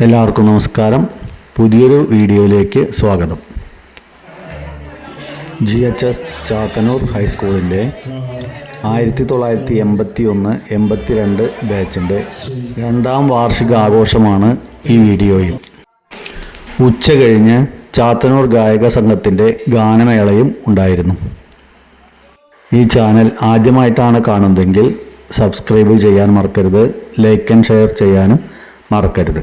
എല്ലാവർക്കും നമസ്കാരം. പുതിയൊരു വീഡിയോയിലേക്ക് സ്വാഗതം. GHS ചാത്തന്നൂർ ഹൈസ്കൂളിൻ്റെ 1981-82 ബാച്ചിൻ്റെ 2ാം വാർഷികാഘോഷമാണ് ഈ വീഡിയോയിൽ. ഉച്ച കഴിഞ്ഞ് ചാത്തന്നൂർ ഗായക സംഘത്തിൻ്റെ ഗാനമേളയും ഉണ്ടായിരുന്നു. ഈ ചാനൽ ആദ്യമായിട്ടാണ് കാണുന്നതെങ്കിൽ സബ്സ്ക്രൈബ് ചെയ്യാൻ മറക്കരുത്. ലൈക്ക് ആൻഡ് ഷെയർ ചെയ്യാനും മറക്കരുത്.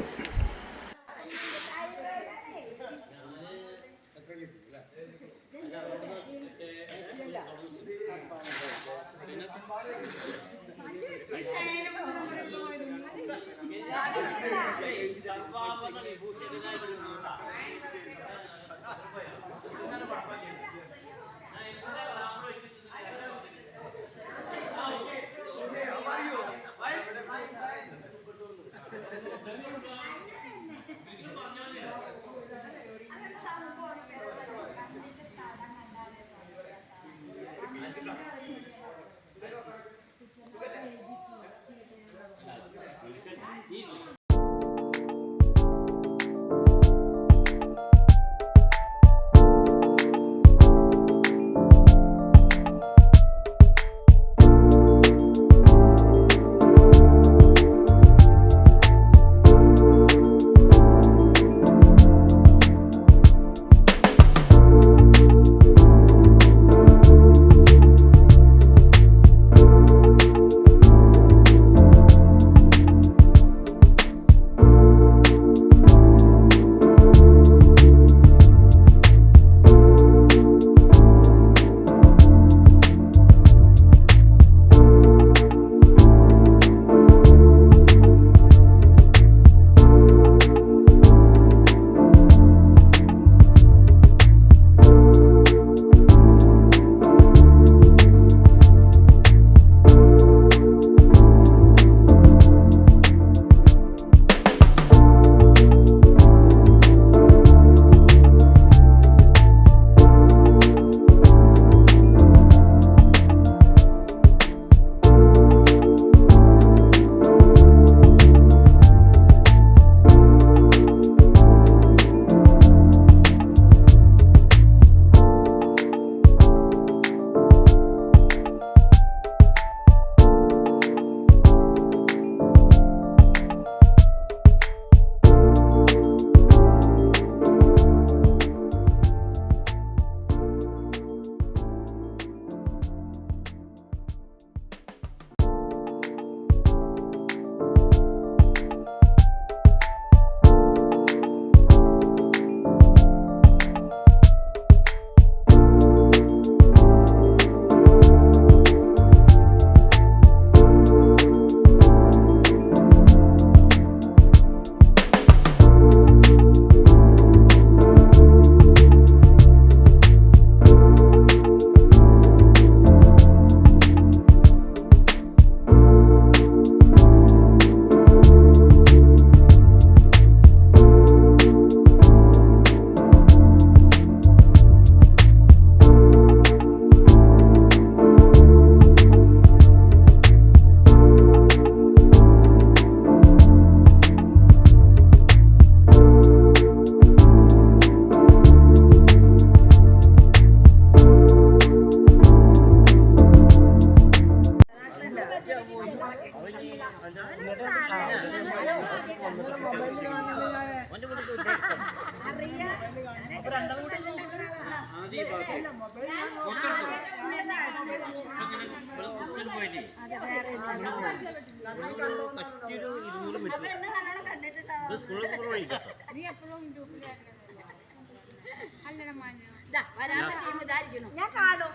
ഞാൻ കാണും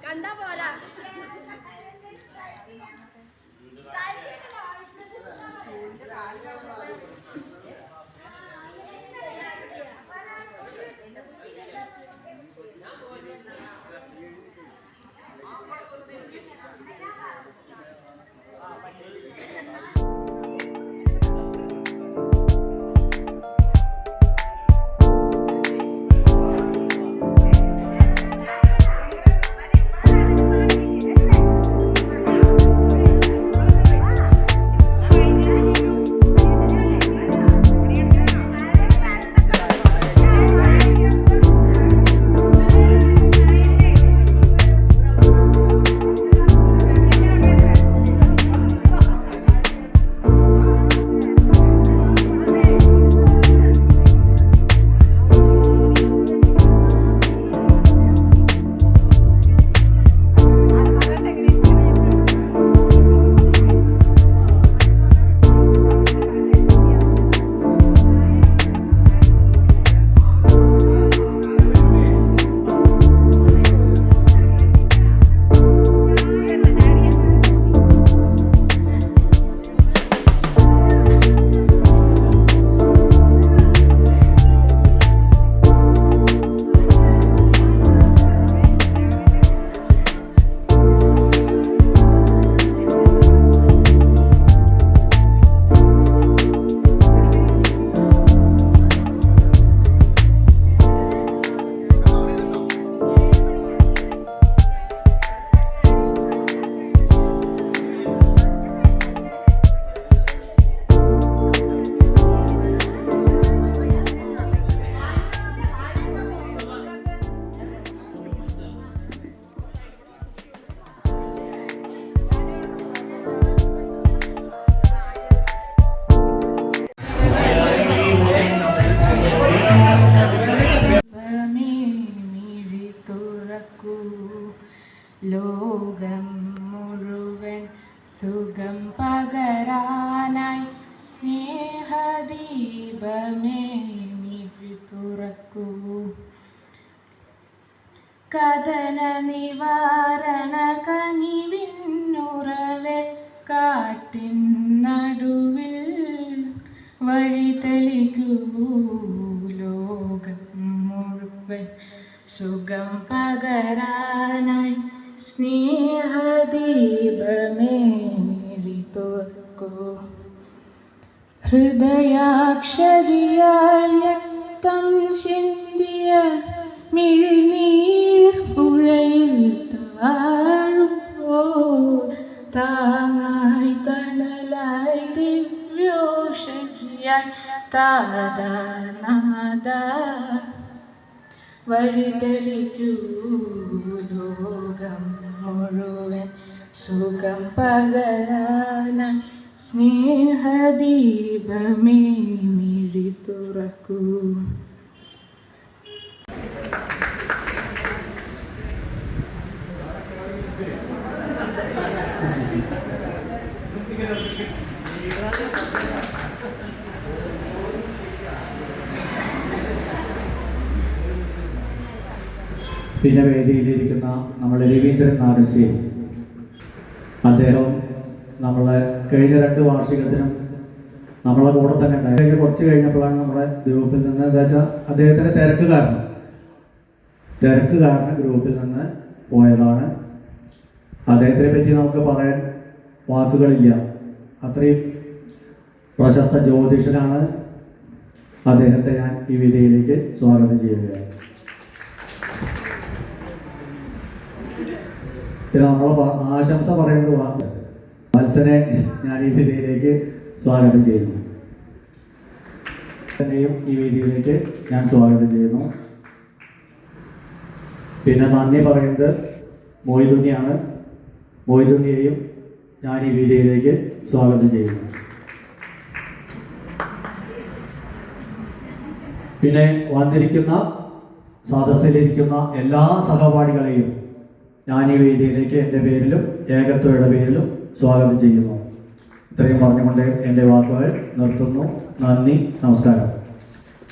കണ്ടാ പോരാ. ദീപമേ മിഴി തുറക്കൂ. കഥന നിവാരണ കനിവിന്നുറവെ കാട്ടിൻ നടുവിൽ വഴിതെളിക്കൂ. ലോകം മുഴുവൻ സുഖം പകരാനായി സ്നേഹദീപമേ മിഴി തുറക്കൂ. ഹൃദയാക്ഷരിയാൽ രക്തം ചിന്തിയ മിഴിനീർ പുഴയിൽ താഴുമ്പോൾ താങ്ങായി തണലായി ദിവ്യോഷധിയായി താതാനാഥ വഴിതെളിക്കൂ. ലോകം മുഴുവൻ സുഖം പകരാനായി സ്നേഹദീപമേ മിഴി തുറക്കൂ. പിന്നെ വേദിയിലിരിക്കുന്ന നമ്മുടെ രവീന്ദ്രൻ നാടശ്ശേരി, അദ്ദേഹം നമ്മളെ കഴിഞ്ഞ 2 വാർഷികത്തിനും നമ്മളെ കൂടെ തന്നെ ഉണ്ടായി. കുറച്ച് കഴിഞ്ഞപ്പോഴാണ് നമ്മുടെ ഗ്രൂപ്പിൽ നിന്ന്, എന്താ വെച്ചാൽ അദ്ദേഹത്തിൻ്റെ തിരക്ക് കാരണം ഗ്രൂപ്പിൽ നിന്ന് പോയതാണ്. അദ്ദേഹത്തിനെ പറ്റി നമുക്ക് പറയാൻ വാക്കുകളില്ല. അത്രയും പ്രശസ്ത ജ്യോതിഷനാണ്. അദ്ദേഹത്തെ ഞാൻ ഈ വേദിയിലേക്ക് സ്വാഗതം ചെയ്യുകയാണ്. പിന്നെ നമ്മളെ ആശംസ പറയുന്നത് വത്സനെ ഞാൻ ഈ വേദിയിലേക്ക് സ്വാഗതം ചെയ്യുന്നു. എന്നെയും ഈ വേദിയിലേക്ക് ഞാൻ സ്വാഗതം ചെയ്യുന്നു. പിന്നെ നന്ദി പറയുന്നത് മൊയ്തുണ്ണിയാണ്. മൊയ്തുണ്ണിയെയും ഞാൻ ഈ വേദിയിലേക്ക് സ്വാഗതം ചെയ്യുന്നു. പിന്നെ വന്നിരിക്കുന്ന സദസ്സിലിരിക്കുന്ന എല്ലാ സഹപാഠികളെയും ഞാൻ ഈ വേദിയിലേക്ക് എൻ്റെ പേരിലും ഏകത്വയുടെ പേരിലും സ്വാഗതം ചെയ്യുന്നു. ഇത്രയും പറഞ്ഞുകൊണ്ട് എൻ്റെ വാക്കുകൾ നിർത്തുന്നു. നന്ദി, നമസ്കാരം.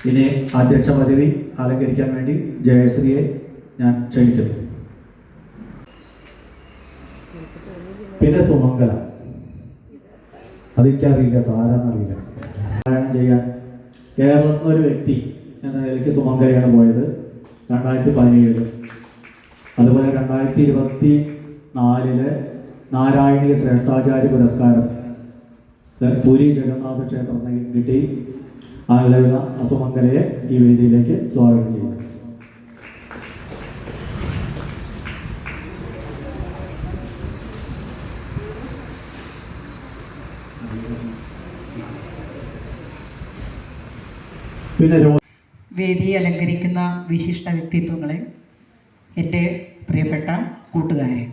ഇനി അധ്യക്ഷ പദവി അലങ്കരിക്കാൻ വേണ്ടി ജയശ്രീയെ ഞാൻ ക്ഷണിക്കുന്നു. പിന്നെ സുമംഗല, അതെനിക്കറിയില്ല, ആരാന്നറിയില്ല. പാരായണം ചെയ്യാൻ കേരളത്തിൽ ഒരു വ്യക്തി എന്ന നിലയ്ക്ക് സുമംഗലയാണ് പോയത് 2017. അതുപോലെ 2024 നാരായണീയ ശ്രേഷ്ഠാചാര്യ പുരസ്കാരം പുരി ജഗന്നാഥ ക്ഷേത്രത്തിൽ കിട്ടി. ആളുള്ള അസുമംഗലയെ ഈ വേദിയിലേക്ക് സ്വാഗതം ചെയ്യുന്നു. പിന്നെ വേദി അലങ്കരിക്കുന്ന വിശിഷ്ട വ്യക്തിത്വങ്ങളെ, എൻ്റെ പ്രിയപ്പെട്ട കൂട്ടുകാരെ,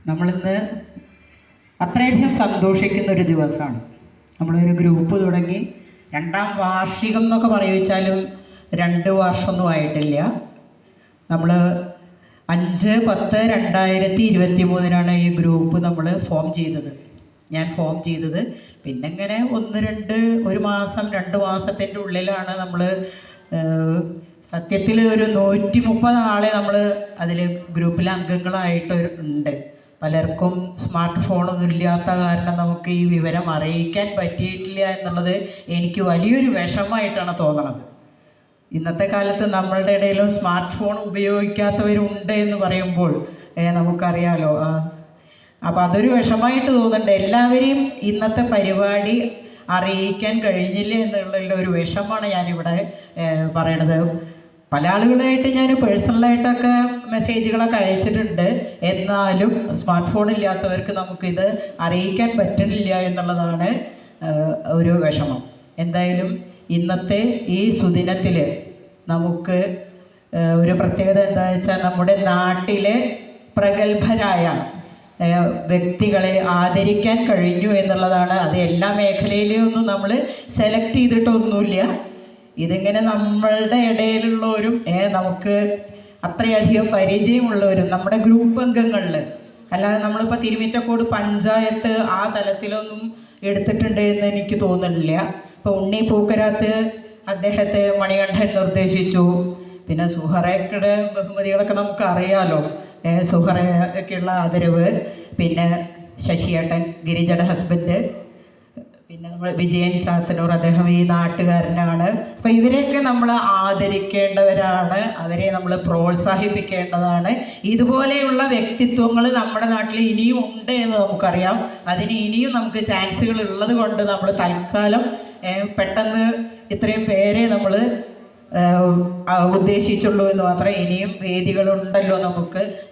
നമ്മളിന്ന് അത്രയധികം സന്തോഷിക്കുന്ന ഒരു ദിവസമാണ്. നമ്മളൊരു ഗ്രൂപ്പ് തുടങ്ങി 2ാം വാർഷികം എന്നൊക്കെ പറയുവെച്ചാലും 2 വർഷമൊന്നും ആയിട്ടില്ല. നമ്മൾ 5/10/2023 ഈ ഗ്രൂപ്പ് നമ്മൾ ഫോം ചെയ്തത്. ഞാൻ ഫോം ചെയ്തത്. പിന്നെ ഇങ്ങനെ 1 മാസം 2 മാസത്തിൻ്റെ ഉള്ളിലാണ് നമ്മൾ സത്യത്തിൽ ഒരു 130 ആളെ നമ്മൾ അതിൽ ഗ്രൂപ്പിലെ അംഗങ്ങളായിട്ട് ഉണ്ട്. പലർക്കും സ്മാർട്ട് ഫോണൊന്നും ഇല്ലാത്ത കാരണം നമുക്ക് ഈ വിവരം അറിയിക്കാൻ പറ്റിയിട്ടില്ല എന്നുള്ളത് എനിക്ക് വലിയൊരു വിഷമമായിട്ടാണ് തോന്നുന്നത്. ഇന്നത്തെ കാലത്ത് നമ്മളുടെ ഇടയിലും സ്മാർട്ട് ഫോൺ ഉപയോഗിക്കാത്തവരുണ്ട് എന്ന് പറയുമ്പോൾ നമുക്കറിയാലോ. അപ്പോൾ അതൊരു വിഷമമായിട്ട് തോന്നുന്നുണ്ട്. എല്ലാവരെയും ഇന്നത്തെ പരിപാടി അറിയിക്കാൻ കഴിഞ്ഞില്ല എന്നുള്ള ഒരു വിഷമമാണ് ഞാനിവിടെ പറയണത്. പല ആളുകളായിട്ട് ഞാൻ പേഴ്സണലായിട്ടൊക്കെ മെസ്സേജുകളൊക്കെ അയച്ചിട്ടുണ്ട്. എന്നാലും സ്മാർട്ട് ഫോൺ ഇല്ലാത്തവർക്ക് നമുക്കിത് അറിയിക്കാൻ പറ്റണില്ല എന്നുള്ളതാണ് ഒരു വിഷമം. എന്തായാലും ഇന്നത്തെ ഈ സുദിനത്തിൽ നമുക്ക് ഒരു പ്രത്യേകത എന്താണെന്ന് വെച്ചാൽ നമ്മുടെ നാട്ടിലെ പ്രഗത്ഭരായ വ്യക്തികളെ ആദരിക്കാൻ കഴിഞ്ഞു എന്നുള്ളതാണ്. അത് എല്ലാ മേഖലയിലൊന്നും നമ്മൾ സെലക്ട് ചെയ്തിട്ടൊന്നുമില്ല. ഇതിങ്ങനെ നമ്മളുടെ ഇടയിലുള്ളവരും നമുക്ക് അത്രയധികം പരിചയമുള്ളവരും നമ്മുടെ ഗ്രൂപ്പ് അംഗങ്ങളിൽ, അല്ലാതെ നമ്മളിപ്പോൾ തിരുമിറ്റക്കോട് പഞ്ചായത്ത് ആ തലത്തിലൊന്നും എടുത്തിട്ടുണ്ട് എന്ന് എനിക്ക് തോന്നുന്നില്ല. ഇപ്പോൾ ഉണ്ണി പൂക്കരാത്ത് അദ്ദേഹത്തെ മണികണ്ഠൻ നിർദ്ദേശിച്ചു. പിന്നെ സുഹറയുടെ ബഹുമതികളൊക്കെ നമുക്ക് അറിയാലോ, സുഹറയ്ക്കുള്ള ആദരവ്, പിന്നെ ശശിയേട്ടൻ ഗിരിജയുടെ ഹസ്ബൻഡ്, പിന്നെ നമ്മൾ വിജയൻ ചാത്തന്നൂർ, അദ്ദേഹം ഈ നാട്ടുകാരനാണ്. അപ്പോൾ ഇവരെയൊക്കെ നമ്മൾ ആദരിക്കേണ്ടവരാണ്, അവരെ നമ്മൾ പ്രോത്സാഹിപ്പിക്കേണ്ടതാണ്. ഇതുപോലെയുള്ള വ്യക്തിത്വങ്ങൾ നമ്മുടെ നാട്ടിൽ ഇനിയും ഉണ്ട് എന്ന് നമുക്കറിയാം. അതിന് ഇനിയും നമുക്ക് ചാൻസുകൾ ഉള്ളത് കൊണ്ട് നമ്മൾ തൽക്കാലം പെട്ടെന്ന് ഇത്രയും പേരെ നമ്മൾ ഉദ്ദേശിച്ചുള്ളൂ എന്ന് മാത്രം. ഇനിയും വേദികളുണ്ടല്ലോ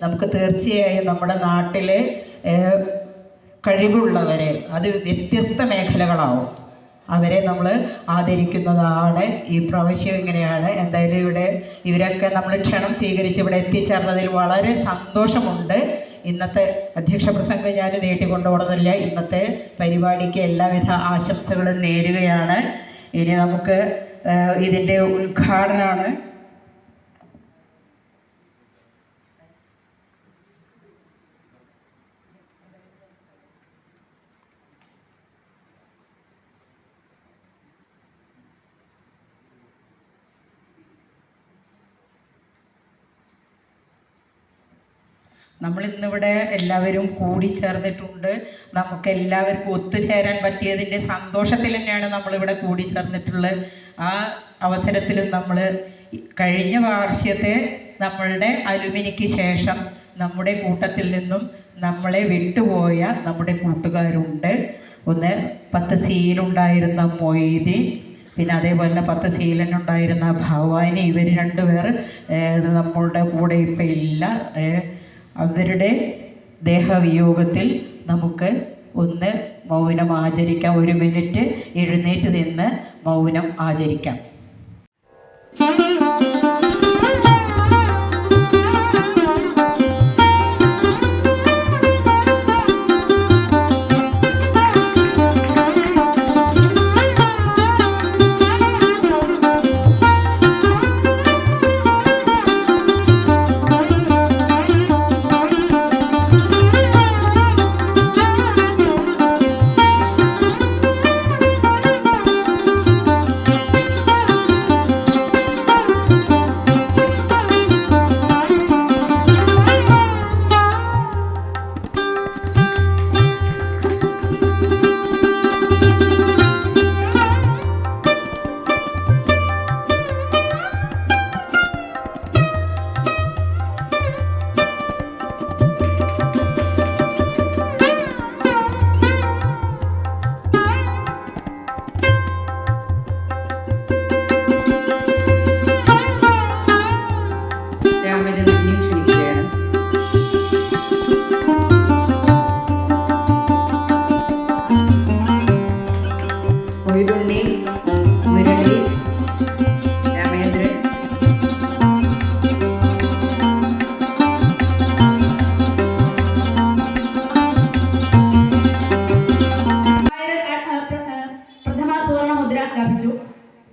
നമുക്ക് തീർച്ചയായും നമ്മുടെ നാട്ടിലെ കഴിവുള്ളവരെ, അത് വ്യത്യസ്ത മേഖലകളാവും, അവരെ നമ്മൾ ആദരിക്കുന്നതാണ്. ഈ പ്രാവശ്യം ഇങ്ങനെയാണ്. എന്തായാലും ഇവരൊക്കെ നമ്മൾ ക്ഷണം സ്വീകരിച്ച് ഇവിടെ എത്തിച്ചേർന്നതിൽ വളരെ സന്തോഷമുണ്ട്. ഇന്നത്തെ അധ്യക്ഷ പ്രസംഗം ഞാൻ നീട്ടിക്കൊണ്ടുപോകുന്നില്ല. ഇന്നത്തെ പരിപാടിക്ക് എല്ലാവിധ ആശംസകളും നേരുകയാണ്. ഇനി നമുക്ക് ഇതിൻ്റെ ഉദ്ഘാടനമാണ്. നമ്മളിന്നിവിടെ എല്ലാവരും കൂടിച്ചേർന്നിട്ടുണ്ട്. നമുക്ക് എല്ലാവർക്കും ഒത്തുചേരാൻ പറ്റിയതിൻ്റെ സന്തോഷത്തിൽ തന്നെയാണ് നമ്മളിവിടെ കൂടിച്ചേർന്നിട്ടുള്ളത്. ആ അവസരത്തിലും നമ്മൾ കഴിഞ്ഞ വാർഷികത്തെ നമ്മളുടെ അലുമിനിക്ക് ശേഷം നമ്മുടെ കൂട്ടത്തിൽ നിന്നും നമ്മളെ വിട്ടുപോയ നമ്മുടെ കൂട്ടുകാരുണ്ട്. ഒന്ന് 10 സീലുണ്ടായിരുന്ന മൊയ്തീൻ, പിന്നെ അതേപോലെ തന്നെ 10 സീലനുണ്ടായിരുന്ന ഭവാനി, ഇവർ രണ്ടുപേർ നമ്മളുടെ കൂടെ ഇപ്പം ഇല്ല. അവരുടെ ദേഹവിയോഗത്തിൽ നമുക്ക് ഒന്ന് മൗനം ആചരിക്കാം. 1 മിനിറ്റ് എഴുന്നേറ്റ് നിന്ന് മൗനം ആചരിക്കാം.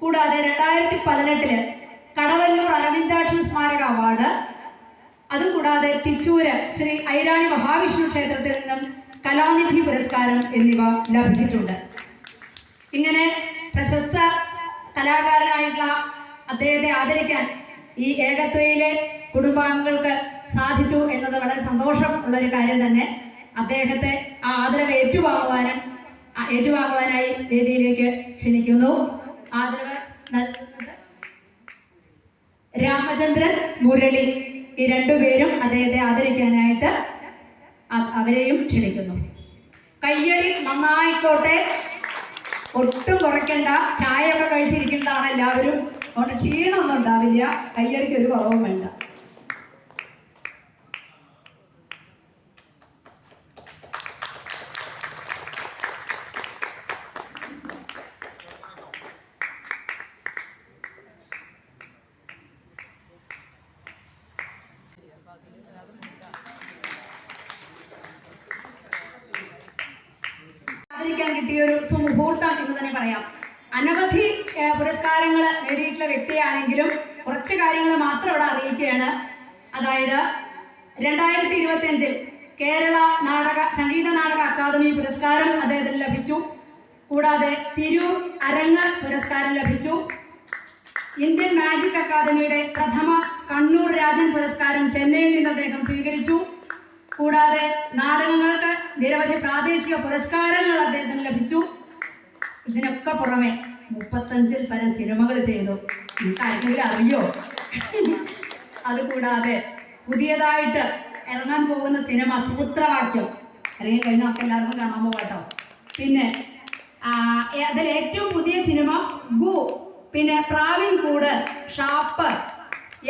കൂടാതെ 2018 കടവല്ലൂർ അരവിന്ദാക്ഷൻ സ്മാരക അവാർഡ്, അതുകൂടാതെ തിച്ചൂര് ശ്രീ ഐരാണി മഹാവിഷ്ണു ക്ഷേത്രത്തിൽ നിന്നും കലാനിധി പുരസ്കാരം എന്നിവ ലഭിച്ചിട്ടുണ്ട്. ഇങ്ങനെ പ്രശസ്ത കലാകാരനായിട്ടുള്ള അദ്ദേഹത്തെ ആദരിക്കാൻ ഈ ഏകത്വയിലെ കുടുംബാംഗങ്ങൾക്ക് സാധിച്ചു എന്നത് വളരെ സന്തോഷം ഉള്ളൊരു കാര്യം തന്നെ. അദ്ദേഹത്തെ ആ ആദരവ് ഏറ്റുവാങ്ങുവാനായി വേദിയിലേക്ക് ക്ഷണിക്കുന്നു. ആദരവ് നൽകുന്നത് രാമചന്ദ്രൻ, മുരളി, ഈ രണ്ടുപേരും അദ്ദേഹത്തെ ആദരിക്കാനായിട്ട് അവരെയും ക്ഷണിക്കുന്നു. കയ്യടി നന്നായിക്കോട്ടെ, ഒട്ടും കുറയ്ക്കണ്ട. ചായയൊക്കെ കഴിച്ചിരിക്കുന്നതാണ് എല്ലാവരും, അതുകൊണ്ട് ക്ഷീണമൊന്നും ഉണ്ടാവില്ല. കയ്യടിക്ക് ഒരു കുറവും വേണ്ട. ആദരിക്കാൻ കിട്ടിയ ഒരു സുമുഹൂർത്തം എന്ന് തന്നെ പറയാം. അനവധി പുരസ്കാരങ്ങൾ നേടിയിട്ടുള്ള വ്യക്തിയാണെങ്കിലും കുറച്ച് കാര്യങ്ങൾ മാത്രം ഇവിടെ അറിയിക്കുകയാണ്. അതായത് 2025 കേരള സംഗീത നാടക അക്കാദമി പുരസ്കാരം അദ്ദേഹത്തിന് ലഭിച്ചു. കൂടാതെ തിരൂർ അരങ്ങ് പുരസ്കാരം ലഭിച്ചു. ഇന്ത്യൻ മാജിക് അക്കാദമിയുടെ പ്രഥമ കണ്ണൂർ രാജൻ പുരസ്കാരം ചെന്നൈയിൽ നിന്ന് അദ്ദേഹം സ്വീകരിച്ചു. കൂടാതെ നാടകങ്ങൾക്ക് നിരവധി പ്രാദേശിക പുരസ്കാരങ്ങൾ അദ്ദേഹത്തിന് ലഭിച്ചു. ഇതിനൊക്കെ പുറമെ 35-ൽ പരം സിനിമകൾ ചെയ്തു. ആർക്കെങ്കിലും അറിയോ? അതുകൂടാതെ പുതിയതായിട്ട് ഇറങ്ങാൻ പോകുന്ന സിനിമ സൂത്രവാക്യം ഇറങ്ങിക്കഴിഞ്ഞാൽ ഒക്കെ എല്ലാവർക്കും കാണാൻ പോകട്ടോ. പിന്നെ അതിൽ ഏറ്റവും പുതിയ സിനിമ ഗു, പിന്നെ പ്രാവിൻകൂട്, ഷാപ്പ്,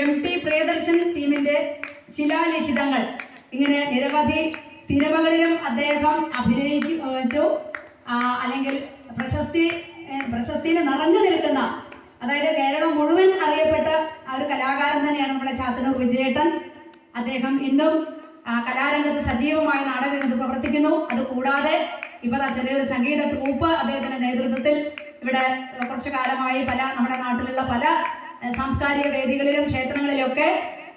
MT പ്രിയദർശൻ ടീമിൻ്റെ ശിലാലിഖിതങ്ങൾ, ഇങ്ങനെ നിരവധി സിനിമകളിലും അദ്ദേഹം അഭിനയിച്ചു. അല്ലെങ്കിൽ പ്രശസ്തിയിൽ നിറഞ്ഞു നിൽക്കുന്ന, അതായത് കേരളം മുഴുവൻ അറിയപ്പെട്ട ആ ഒരു കലാകാരൻ തന്നെയാണ് നമ്മുടെ ചാത്തന്നൂർ വിജയേട്ടൻ. അദ്ദേഹം ഇന്നും കലാരംഗത്ത് സജീവമായ നാടകരംഗത്ത് പ്രവർത്തിക്കുന്നു. അതുകൂടാതെ ഇപ്പോൾ ചെറിയൊരു സംഗീത ട്രൂപ്പ് അദ്ദേഹത്തിൻ്റെ നേതൃത്വത്തിൽ ഇവിടെ കുറച്ചു കാലമായി നമ്മുടെ നാട്ടിലുള്ള പല സാംസ്കാരിക വേദികളിലും ക്ഷേത്രങ്ങളിലൊക്കെ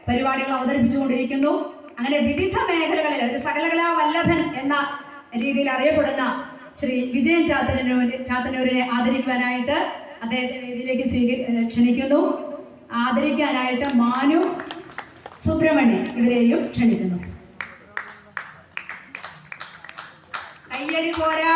പരിപാടികൾ അവതരിപ്പിച്ചുകൊണ്ടിരിക്കുന്നു. അങ്ങനെ വിവിധ മേഖലകളിൽ ഒരു സകലകലാ വല്ലഭൻ എന്ന രീതിയിൽ അറിയപ്പെടുന്ന ശ്രീ വിജയൻ ചാത്തന്നൂരിനെ ആദരിക്കുവാനായിട്ട് അദ്ദേഹത്തെ വേദിയിലേക്ക് ക്ഷണിക്കുന്നു. ആദരിക്കാനായിട്ട് മാനു, സുബ്രഹ്മണ്യൻ ഇവരെയും ക്ഷണിക്കുന്നു. കയ്യടി പോരാ.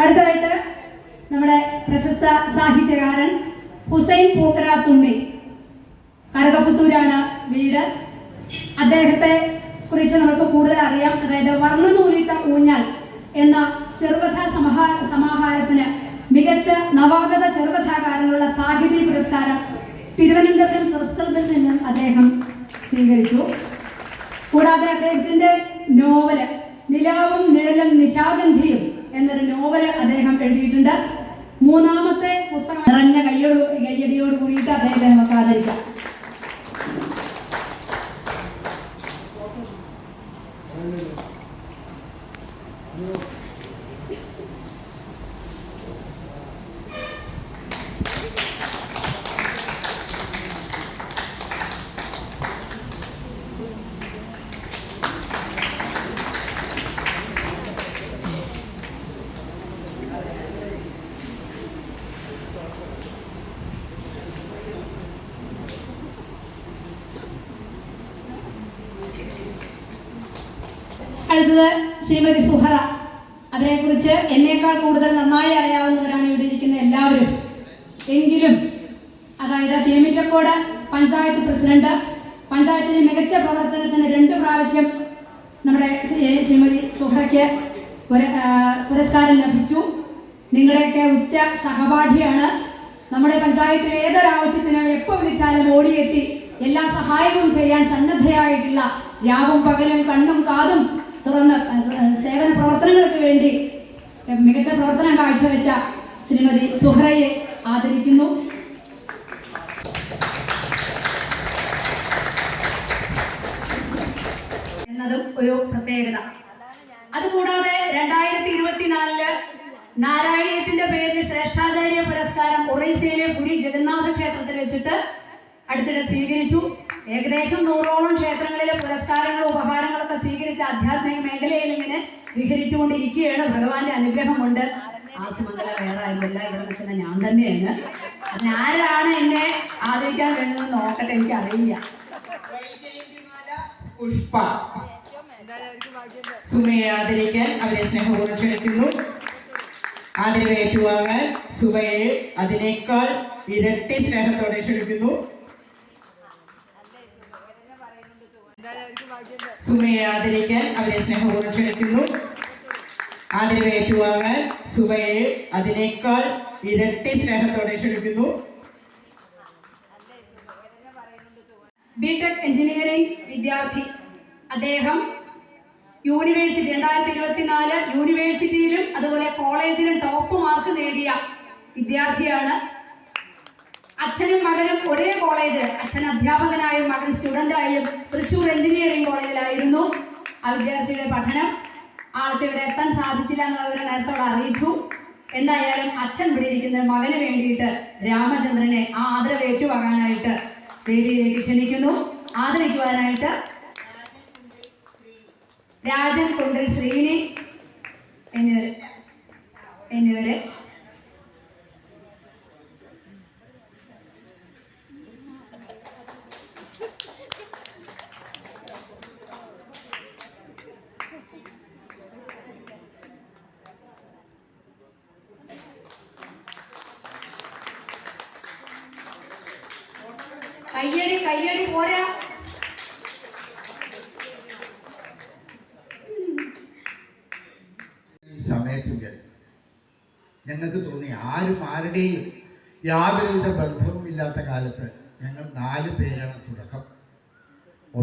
അടുത്തതായിട്ട് നമ്മുടെ പ്രശസ്ത സാഹിത്യകാരൻ ഹുസൈൻ പൂക്കരാത്തുണ്ണി, കറുകപ്പുത്തൂരാണ് വീട്. അദ്ദേഹത്തെ കുറിച്ച് നമുക്ക് കൂടുതൽ അറിയാം. അതായത് വർണ്ണനൂലിട്ട ഊഞ്ഞാൽ എന്ന ചെറുകഥാ സമാഹാരത്തിന് മികച്ച നവാഗത ചെറുകഥാകാരനുള്ള സാഹിത്യ പുരസ്കാരം തിരുവനന്തപുരം പ്രസ് ക്ലബിൽ നിന്നും അദ്ദേഹം സ്വീകരിച്ചു. കൂടാതെ അദ്ദേഹത്തിൻ്റെ നോവല് നിലാവും നിഴലും നിശാഗന്ധിയും എന്നൊരു നോവല് അദ്ദേഹം എഴുതിയിട്ടുണ്ട്. 3ാമത്തെ പുസ്തകം നിറഞ്ഞ കയ്യടിയോട് കൂടിയിട്ട് അദ്ദേഹത്തെ നമുക്ക് ആദരിക്കാം. അടുത്തത് ശ്രീമതി സുഹറ. അവരെക്കുറിച്ച് എന്നേക്കാൾ കൂടുതൽ നന്നായി അറിയാവുന്നവരാണ് ഇവിടെ ഇരിക്കുന്ന എല്ലാവരും. എങ്കിലും അതായത് തിരുമിറ്റക്കോട് പഞ്ചായത്ത് പ്രസിഡന്റ്, പഞ്ചായത്തിലെ മികച്ച പ്രവർത്തനത്തിന് 2 പ്രാവശ്യം നമ്മുടെ ശ്രീമതി സുഹറയ്ക്ക് പുരസ്കാരം ലഭിച്ചു. നിങ്ങളുടെയൊക്കെ ഉറ്റ സഹപാഠിയാണ്. നമ്മുടെ പഞ്ചായത്തിലെ ഏതൊരാവശ്യത്തിനും എപ്പോൾ വിളിച്ചാലും ഓടിയെത്തി എല്ലാ സഹായവും ചെയ്യാൻ സന്നദ്ധയായിട്ടുള്ള, രാവും പകലും കണ്ണും കാതും തുറന്ന് സേവന പ്രവർത്തനങ്ങൾക്ക് വേണ്ടി മികച്ച പ്രവർത്തനം കാഴ്ചവെച്ച ശ്രീമതി സുഹറയെ ആദരിക്കുന്നു. എന്നതും ഒരു പ്രത്യേകത. അതുകൂടാതെ 2024 നാരായണീയത്തിന്റെ പേരിൽ ശ്രേഷ്ഠാചാര്യ പുരസ്കാരം ഒറീസയിലെ പുരി ജഗന്നാഥ ക്ഷേത്രത്തിൽ വെച്ചിട്ട് അടുത്തിടെ സ്വീകരിച്ചു. ഏകദേശം 100ഓളം ക്ഷേത്രങ്ങളിലെ പുരസ്കാരങ്ങളും ഉപഹാരങ്ങളൊക്കെ സ്വീകരിച്ച ആധ്യാത്മിക മേഖലയിൽ ഇങ്ങനെ വിഹരിച്ചുകൊണ്ടിരിക്കുകയാണ്. ഭഗവാന്റെ അനുഗ്രഹം കൊണ്ട്. ആശുമംഗല വേറെ ആരുമല്ല, ഇവിടെ നിൽക്കുന്ന ഞാൻ തന്നെയാണ്. ആരാണ് എന്നെ ആദരിക്കാൻ വേണ്ടത് നോക്കട്ടെ, എനിക്ക് അറിയില്ല. പുഷ്പ സുമയെ ആദരിക്കാൻ അവരെ സ്നേഹപൂർവ്വം ക്ഷണിക്കുന്നു. ആദരവ് ഏറ്റുവാങ്ങാൻ സുമയെ അതിനേക്കാൾ ഇരട്ടി സ്നേഹത്തോടെ ക്ഷണിക്കുന്നു. സുമയെ ആദരിക്കാൻ അവരെ സ്നേഹപൂർവ്വം ക്ഷണിക്കുന്നു. ആദരവ് ഏറ്റുവാങ്ങാൻ സുമയെ അതിനേക്കാൾ ഇരട്ടി സ്നേഹത്തോടെ ക്ഷണിക്കുന്നു. ബിടെക് എഞ്ചിനീയറിംഗ് വിദ്യാർത്ഥി. അദ്ദേഹം യൂണിവേഴ്സിറ്റി 2024 യൂണിവേഴ്സിറ്റിയിലും അതുപോലെ കോളേജിലും ടോപ്പ് മാർക്ക് നേടിയ വിദ്യാർത്ഥിയാണ്. അച്ഛനും മകനും ഒരേ കോളേജിൽ, അച്ഛൻ അധ്യാപകനായും മകൻ സ്റ്റുഡൻ്റായും തൃശ്ശൂർ എഞ്ചിനീയറിംഗ് കോളേജിലായിരുന്നു. ആ വിദ്യാർത്ഥിയുടെ പഠനം ആൾക്ക് ഇവിടെ എത്താൻ സാധിച്ചില്ല എന്നുള്ളവരെ നേരത്തെ അവിടെ അറിയിച്ചു. എന്തായാലും അച്ഛൻ ഇവിടെ ഇരിക്കുന്ന മകന് വേണ്ടിയിട്ട് രാമചന്ദ്രനെ ആ ആദരവ് ഏറ്റുവാങ്ങാനായിട്ട് വേദിയിലേക്ക് ക്ഷണിക്കുന്നു. ആദരിക്കുവാനായിട്ട് രാജൻ കുണ്ടൽ ശ്രീനി എന്നിവരെ കയ്യടി പോരാ. ഈ സമയത്തിൻ്റെ ഞങ്ങൾക്ക് തോന്നി ആരുടെയും യാതൊരുവിധ ബന്ധവുമില്ലാത്ത കാലത്ത് ഞങ്ങൾ 4 പേരാണ് തുടക്കം.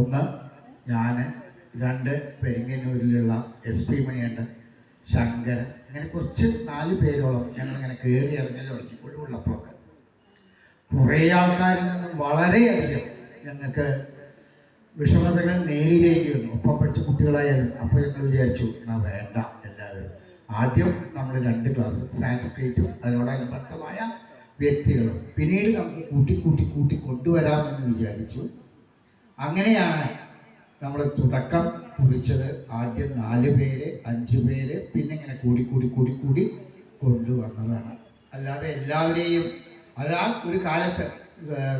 1 ഞാൻ, 2 പെരിങ്ങന്നൂരിലുള്ള SP മണികണ്ഠൻ, ശങ്കരൻ, ഇങ്ങനെ കുറച്ച് 4 പേരോളം ഞങ്ങളിങ്ങനെ കയറി ഇറങ്ങൽ തുടങ്ങി. ഒഴിവുള്ളപ്പോഴൊക്കെ കുറേ ആൾക്കാരിൽ നിന്നും വളരെയധികം ഞങ്ങൾക്ക് വിഷമതകൾ നേരിടേണ്ടി വന്നു. ഒപ്പം പഠിച്ച കുട്ടികളായാലും. അപ്പോൾ ഞങ്ങൾ വിചാരിച്ചു എന്നാൽ വേണ്ട, എല്ലാവരും ആദ്യം നമ്മൾ 2 ക്ലാസ് സാൻസ്ക്രിറ്റും അതിനോടനുബന്ധമായ വ്യക്തികളും പിന്നീട് നമുക്ക് കൂട്ടി കൊണ്ടുവരാമെന്ന് വിചാരിച്ചു. അങ്ങനെയാണ് നമ്മൾ തുടക്കം കുറിച്ചത്. ആദ്യം 4 പേര്, 5 പേര്, പിന്നെ ഇങ്ങനെ കൂടി കൊണ്ടുവന്നതാണ്. അല്ലാതെ എല്ലാവരെയും അത് ആ ഒരു കാലത്ത്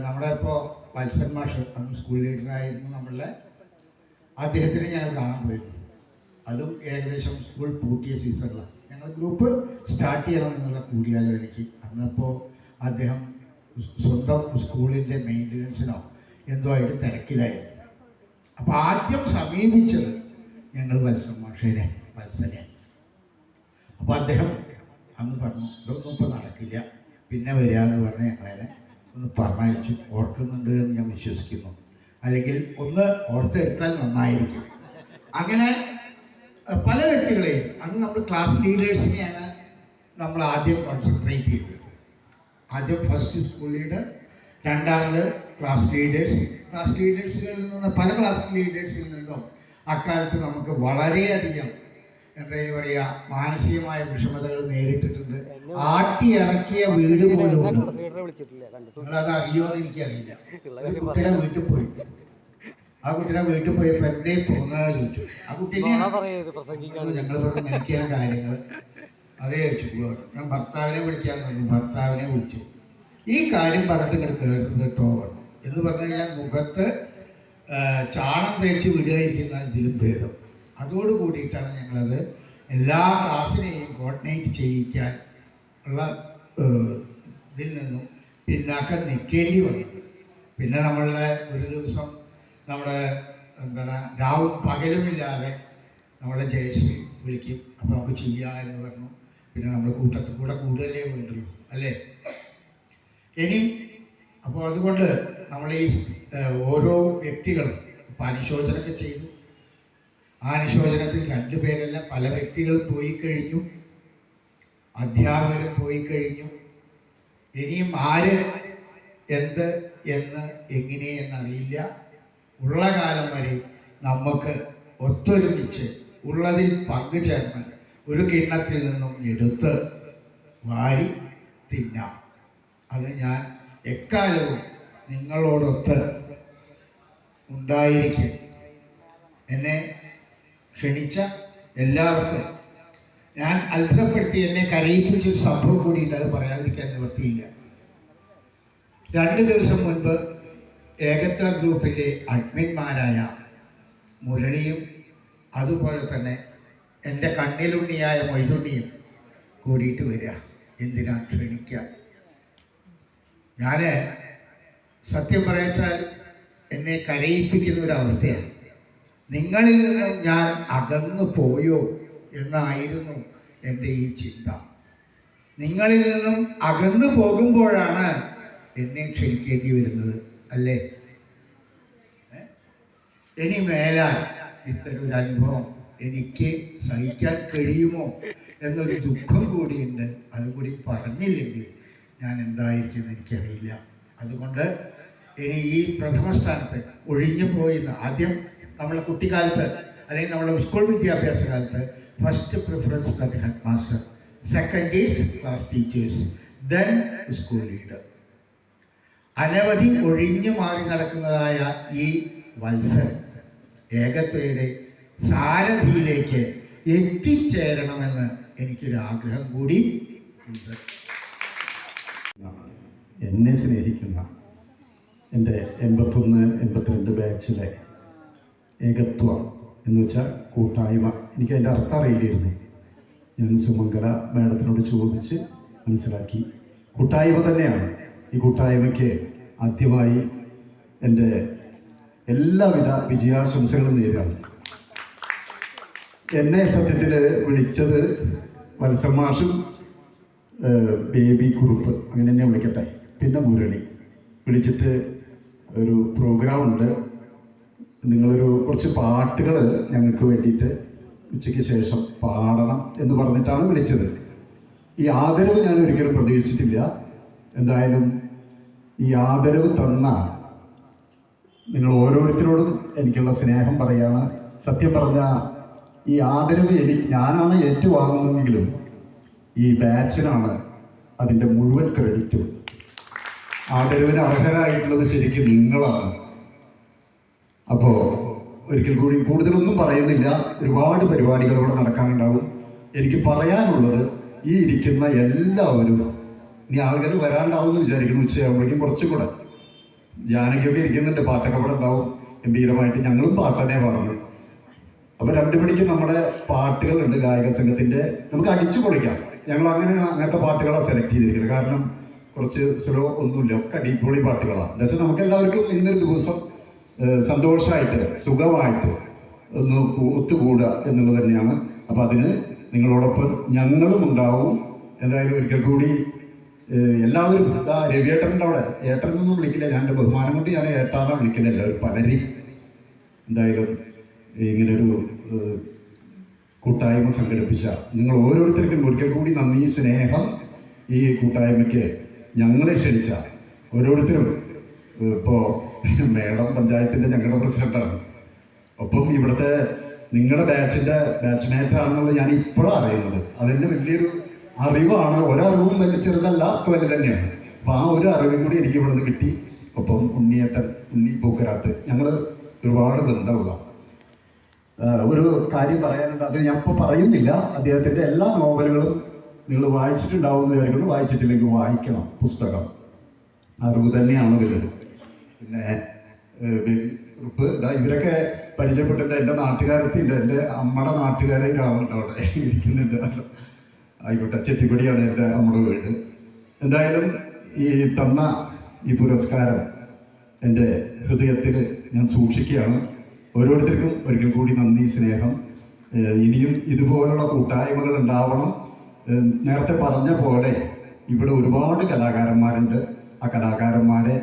നമ്മുടെ ഇപ്പോൾ വത്സൻ മാഷ് അന്ന് സ്കൂൾ ലീഡറായിരുന്നു നമ്മളുടെ, അദ്ദേഹത്തിനെ ഞങ്ങൾ കാണാൻ പോയിരുന്നു. അതും ഏകദേശം സ്കൂൾ പൂട്ടിയ സീസണിലാണ്. ഞങ്ങൾ ഗ്രൂപ്പ് സ്റ്റാർട്ട് ചെയ്യണം എന്നുള്ള കൂടിയാലോചനയ്ക്ക് അന്നപ്പോൾ അദ്ദേഹം സ്വന്തം സ്കൂളിൻ്റെ മെയിൻ്റനൻസിനോ എന്തോ ആയിട്ട് തിരക്കിലായിരുന്നു. അപ്പോൾ ആദ്യം സമീപിച്ചത് ഞങ്ങൾ വത്സൻ മാഷേനെ, വത്സനെ. അപ്പോൾ അദ്ദേഹം അന്ന് പറഞ്ഞു ഇതൊന്നും ഇപ്പോൾ നടക്കില്ല, പിന്നെ വരിക എന്ന് പറഞ്ഞ് ഞങ്ങളെ ഒന്ന് പറഞ്ഞയച്ചു. ഓർക്കുന്നുണ്ട് എന്ന് ഞാൻ വിശ്വസിക്കുന്നു, അല്ലെങ്കിൽ ഒന്ന് ഓർത്തെടുത്താൽ നന്നായിരിക്കും. അങ്ങനെ പല വ്യക്തികളെയും അന്ന് നമ്മൾ ക്ലാസ് ലീഡേഴ്സിനെയാണ് നമ്മൾ ആദ്യം കോൺസെൻട്രേറ്റ് ചെയ്തത്. ആദ്യം ഫസ്റ്റ് സ്കൂൾ ലീഡർ, രണ്ടാമത് ക്ലാസ് ലീഡേഴ്സുകളിൽ നിന്ന് പല ക്ലാസ് ലീഡേഴ്സിൽ നിന്നും അക്കാലത്ത് നമുക്ക് വളരെയധികം എന്താ പറയുക മാനസികമായ വിഷമതകൾ നേരിട്ടിട്ടുണ്ട്. ആട്ടിയിറക്കിയ വീട് പോലും ഉണ്ട്. നിങ്ങളത് അറിയുമെന്ന് എനിക്കറിയില്ല. ഒരു കുട്ടിയുടെ വീട്ടിൽ പോയി, ആ കുട്ടിയുടെ വീട്ടിൽ പോയപ്പോൾ എന്തേ പോകുന്നത് ചോദിച്ചു. ആ കുട്ടീനെ ഞങ്ങൾ പറഞ്ഞ് നിനക്കിയ കാര്യങ്ങൾ അതേ ചോദിച്ചു. ഞാൻ ഭർത്താവിനെ വിളിക്കാൻ പറഞ്ഞു, ഭർത്താവിനെ വിളിച്ചു. ഈ കാര്യം പറഞ്ഞിട്ട് ഇങ്ങോട്ട് കയറുന്നത് കേട്ടോ എന്ന് പറഞ്ഞു കഴിഞ്ഞാൽ മുഖത്ത് ചാണം തേച്ച് വിടുകയിരിക്കുന്ന ഇതിലും ഭേദം. അതോട് കൂടിയിട്ടാണ് ഞങ്ങളത് എല്ലാ ക്ലാസ്സിനെയും കോർഡിനേറ്റ് ചെയ്യിക്കാൻ ഉള്ള ഇതിൽ നിന്നും പിന്നാക്കം നിൽക്കേണ്ടി വന്നത്. പിന്നെ നമ്മളുടെ ഒരു ദിവസം നമ്മുടെ എന്താണ് രാവും പകലുമില്ലാതെ നമ്മുടെ ജയശ്രീ വിളിക്കും. അപ്പോൾ നമുക്ക് ചെയ്യുക എന്ന് പറഞ്ഞു. പിന്നെ നമ്മൾ കൂട്ടത്തിൽ കൂടെ കൂടുതലേ വേണ്ടുള്ളൂ അല്ലേ ഇനി. അപ്പോൾ അതുകൊണ്ട് നമ്മൾ ഈ ഓരോ വ്യക്തികളും ഇപ്പം അനുശോചനമൊക്കെ ചെയ്തു. ആ അനുശോചനത്തിൽ 2 പേരല്ല പല വ്യക്തികളും പോയി കഴിഞ്ഞു, അധ്യാപകരും പോയി കഴിഞ്ഞു. ഇനിയും ആര് എന്ത് എന്ന് എങ്ങനെ എന്നറിയില്ല. ഉള്ള കാലം വരെ നമുക്ക് ഒത്തൊരുമിച്ച് ഉള്ളതിൽ പങ്കുചേർന്ന് ഒരു കിണ്ണത്തിൽ നിന്നും എടുത്ത് വാരി തിന്നാം. അതിന് ഞാൻ എക്കാലവും നിങ്ങളോടൊത്ത് ഉണ്ടായിരിക്കും. എന്നെ ക്ഷണിച്ച എല്ലാവർക്കും ഞാൻ അത്ഭുതപ്പെടുത്തി എന്നെ കരയിപ്പിച്ചൊരു സംഭവം കൂടിയിട്ട് അത് പറയാതിരിക്കാൻ നിവൃത്തിയില്ല. 2 ദിവസം മുൻപ് ഏകത്വ ഗ്രൂപ്പിൻ്റെ അഡ്മിന്മാരായ മുരളിയും അതുപോലെ തന്നെ എൻ്റെ കണ്ണിലുണ്ണിയായ മൊയ്തുണ്ണിയും കൂടിയിട്ട് വരിക. എന്തിനാണ് ക്ഷണിക്കുക? ഞാൻ സത്യം പറയച്ചാൽ എന്നെ കരയിപ്പിക്കുന്ന ഒരവസ്ഥയാണ്. നിങ്ങളിൽ നിന്ന് ഞാൻ അകന്നു പോയോ എന്നായിരുന്നു എൻ്റെ ഈ ചിന്ത. നിങ്ങളിൽ നിന്നും അകന്നു പോകുമ്പോഴാണ് എന്നെ ക്ഷണിക്കേണ്ടി വരുന്നത് അല്ലേ? ഇനി മേലാൽ ഇത്തരൊരു അനുഭവം എനിക്ക് സഹിക്കാൻ കഴിയുമോ എന്നൊരു ദുഃഖം കൂടിയുണ്ട്. അതുകൂടി പറഞ്ഞില്ലെങ്കിൽ ഞാൻ എന്തായിരിക്കും എനിക്കറിയില്ല. അതുകൊണ്ട് ഇനി ഈ പ്രഥമ സ്ഥാനത്ത് ഒഴിഞ്ഞു പോയിന്ന് ആദ്യം നമ്മളെ കുട്ടിക്കാലത്ത് അല്ലെങ്കിൽ നമ്മുടെ സ്കൂൾ വിദ്യാഭ്യാസ കാലത്ത് first preference the head master, second is class teachers, then school leader. അനവധി ഒഴിഞ്ഞു മാറി നടക്കുന്നതായ ഈ വത്സരം ഏകത്വയുടെ സാരഥിയിലേക്ക് എത്തിച്ചേരണമെന്ന് എനിക്കൊരാഗ്രഹം കൂടി ഉണ്ട്. എന്നെ സ്നേഹിക്കുന്ന എൻ്റെ 81-82 ബാച്ചിലെ ഏകത്വം എന്ന് വെച്ചാൽ കൂട്ടായ്മ, എനിക്ക് അതിൻ്റെ അർത്ഥം അറിയില്ലായിരുന്നു. ഞാൻ സുമംഗല മാഡത്തിനോട് ചോദിച്ച് മനസ്സിലാക്കി. കൂട്ടായ്മ തന്നെയാണ്. ഈ കൂട്ടായ്മയ്ക്ക് ആദ്യമായി എൻ്റെ എല്ലാവിധ വിജയാശംസകളും നേരാണ്. എന്നെ സത്യത്തിൽ വിളിച്ചത് വത്സൻ മാഷും ബേബി കുറുപ്പ്, അങ്ങനെ തന്നെ വിളിക്കട്ടെ, പിന്നെ മുരളി വിളിച്ചിട്ട് ഒരു പ്രോഗ്രാമുണ്ട്, നിങ്ങളൊരു കുറച്ച് പാട്ടുകൾ ഞങ്ങൾക്ക് വേണ്ടിയിട്ട് ഉച്ചയ്ക്ക് ശേഷം പാടണം എന്ന് പറഞ്ഞിട്ടാണ് വിളിച്ചത്. ഈ ആദരവ് ഞാൻ ഒരിക്കലും പ്രതീക്ഷിച്ചിട്ടില്ല. എന്തായാലും ഈ ആദരവ് തന്ന നിങ്ങൾ ഓരോരുത്തരോടും എനിക്കുള്ള സ്നേഹം പറയാണ്. സത്യം പറഞ്ഞാൽ ഈ ആദരവ് ഞാനാണ് ഏറ്റുവാങ്ങുന്നതെങ്കിലും ഈ ബാച്ചിനാണ് അതിൻ്റെ മുഴുവൻ ക്രെഡിറ്റും. ആദരവിന് അർഹരായിട്ടുള്ളത് ശരിക്കും നിങ്ങളാണ്. അപ്പോൾ ഒരിക്കൽ കൂടി കൂടുതലൊന്നും പറയുന്നില്ല, ഒരുപാട് പരിപാടികൾ ഇവിടെ നടക്കാനുണ്ടാവും. എനിക്ക് പറയാനുള്ളത്, ഈ ഇരിക്കുന്ന എല്ലാവരും, ഇനി ആളുകൾ വരാണ്ടാവും എന്ന് വിചാരിക്കുന്നു, ഉച്ചയാകുമ്പോഴേക്കും കുറച്ചും കൂടെ. ജാനകിയൊക്കെ ഇരിക്കുന്നുണ്ട്, പാട്ടൊക്കെ ഇവിടെ ഉണ്ടാവും ഗംഭീരമായിട്ട്. ഞങ്ങളും പാട്ട് തന്നെ പാടുന്നു. അപ്പോൾ 2 മണിക്ക് നമ്മുടെ പാട്ടുകളുണ്ട്, ഗായക സംഘത്തിൻ്റെ, നമുക്ക് അടിച്ചു പൊളിക്കാം. ഞങ്ങൾ അങ്ങനത്തെ പാട്ടുകളാണ് സെലക്ട് ചെയ്തിരിക്കുന്നത്. കാരണം കുറച്ച് സ്ലോ ഒന്നുമില്ല, ഒക്കെ അടിപൊളി പാട്ടുകളാണ്. എന്താ വെച്ചാൽ നമുക്ക് എല്ലാവർക്കും ഇന്നൊരു ദിവസം സന്തോഷമായിട്ട് സുഖമായിട്ട് ഒന്ന് ഒത്തുകൂടുക എന്നുള്ളത് തന്നെയാണ്. അപ്പോൾ അതിന് നിങ്ങളോടൊപ്പം ഞങ്ങളും ഉണ്ടാവും. എന്തായാലും ഒരിക്കൽ കൂടി എല്ലാവരും, രവിയേട്ടൻ്റെ അവിടെ, ഏട്ടനൊന്നും വിളിക്കില്ല, ഞാൻ എൻ്റെ ബഹുമാനം കൊണ്ട് ഞാൻ ഏട്ടാന്നാണ് വിളിക്കില്ല എല്ലാവരും, പലരും. എന്തായാലും ഇങ്ങനൊരു കൂട്ടായ്മ സംഘടിപ്പിച്ച നിങ്ങൾ ഓരോരുത്തർക്കും ഒരിക്കൽ കൂടി നന്ദി, സ്നേഹം. ഈ കൂട്ടായ്മയ്ക്ക് ഞങ്ങളെ ക്ഷണിച്ച ഓരോരുത്തരും, ഇപ്പോൾ മേഡം പഞ്ചായത്തിൻ്റെ ഞങ്ങളുടെ പ്രസിഡൻ്റാണ്, ഒപ്പം ഇവിടുത്തെ നിങ്ങളുടെ ബാച്ച്മേറ്റാണെന്നുള്ളത് ഞാൻ ഇപ്പോഴാണ് അറിയുന്നത്. അതെന്നെ വലിയൊരു അറിവാണ്. ഒരറിവും വലിയ ചെറുതല്ല, ഒക്കെ വലിയ തന്നെയാണ്. അപ്പോൾ ആ ഒരു അറിവും കൂടി എനിക്ക് ഇവിടെ നിന്ന് കിട്ടി. ഒപ്പം ഉണ്ണി പൂക്കരാത്ത്, ഞങ്ങൾ ഒരുപാട് ബന്ധമുള്ള ഒരു കാര്യം പറയാനുണ്ട്. അത് ഞാൻ ഇപ്പോൾ പറയുന്നില്ല. അദ്ദേഹത്തിൻ്റെ എല്ലാ നോവലുകളും നിങ്ങൾ വായിച്ചിട്ടുണ്ടാവും എന്ന് വിചാരിക്കുന്നു. വായിച്ചിട്ടില്ലെങ്കിൽ വായിക്കണം. പുസ്തകം അറിവ് തന്നെയാണ് വലുത്. പിന്നെ ഇവരൊക്കെ പരിചയപ്പെട്ടിട്ട് എൻ്റെ നാട്ടുകാരെത്തിണ്ട്. എൻ്റെ അമ്മയുടെ നാട്ടുകാരെ ഒരാളുണ്ട് അവിടെ ഇരിക്കുന്നുണ്ട്. ആയിക്കോട്ടെ, ചെട്ടിപ്പടിയാണ് എൻ്റെ അമ്മയുടെ വീട്. എന്തായാലും ഈ തന്ന ഈ പുരസ്കാരം എൻ്റെ ഹൃദയത്തിൽ ഞാൻ സൂക്ഷിക്കുകയാണ്. ഓരോരുത്തർക്കും ഒരിക്കൽ കൂടി നന്ദി, സ്നേഹം. ഇനിയും ഇതുപോലുള്ള കൂട്ടായ്മകൾ ഉണ്ടാവണം. നേരത്തെ പറഞ്ഞ പോലെ ഇവിടെ ഒരുപാട് കലാകാരന്മാരുണ്ട്. ആ കലാകാരന്മാരെ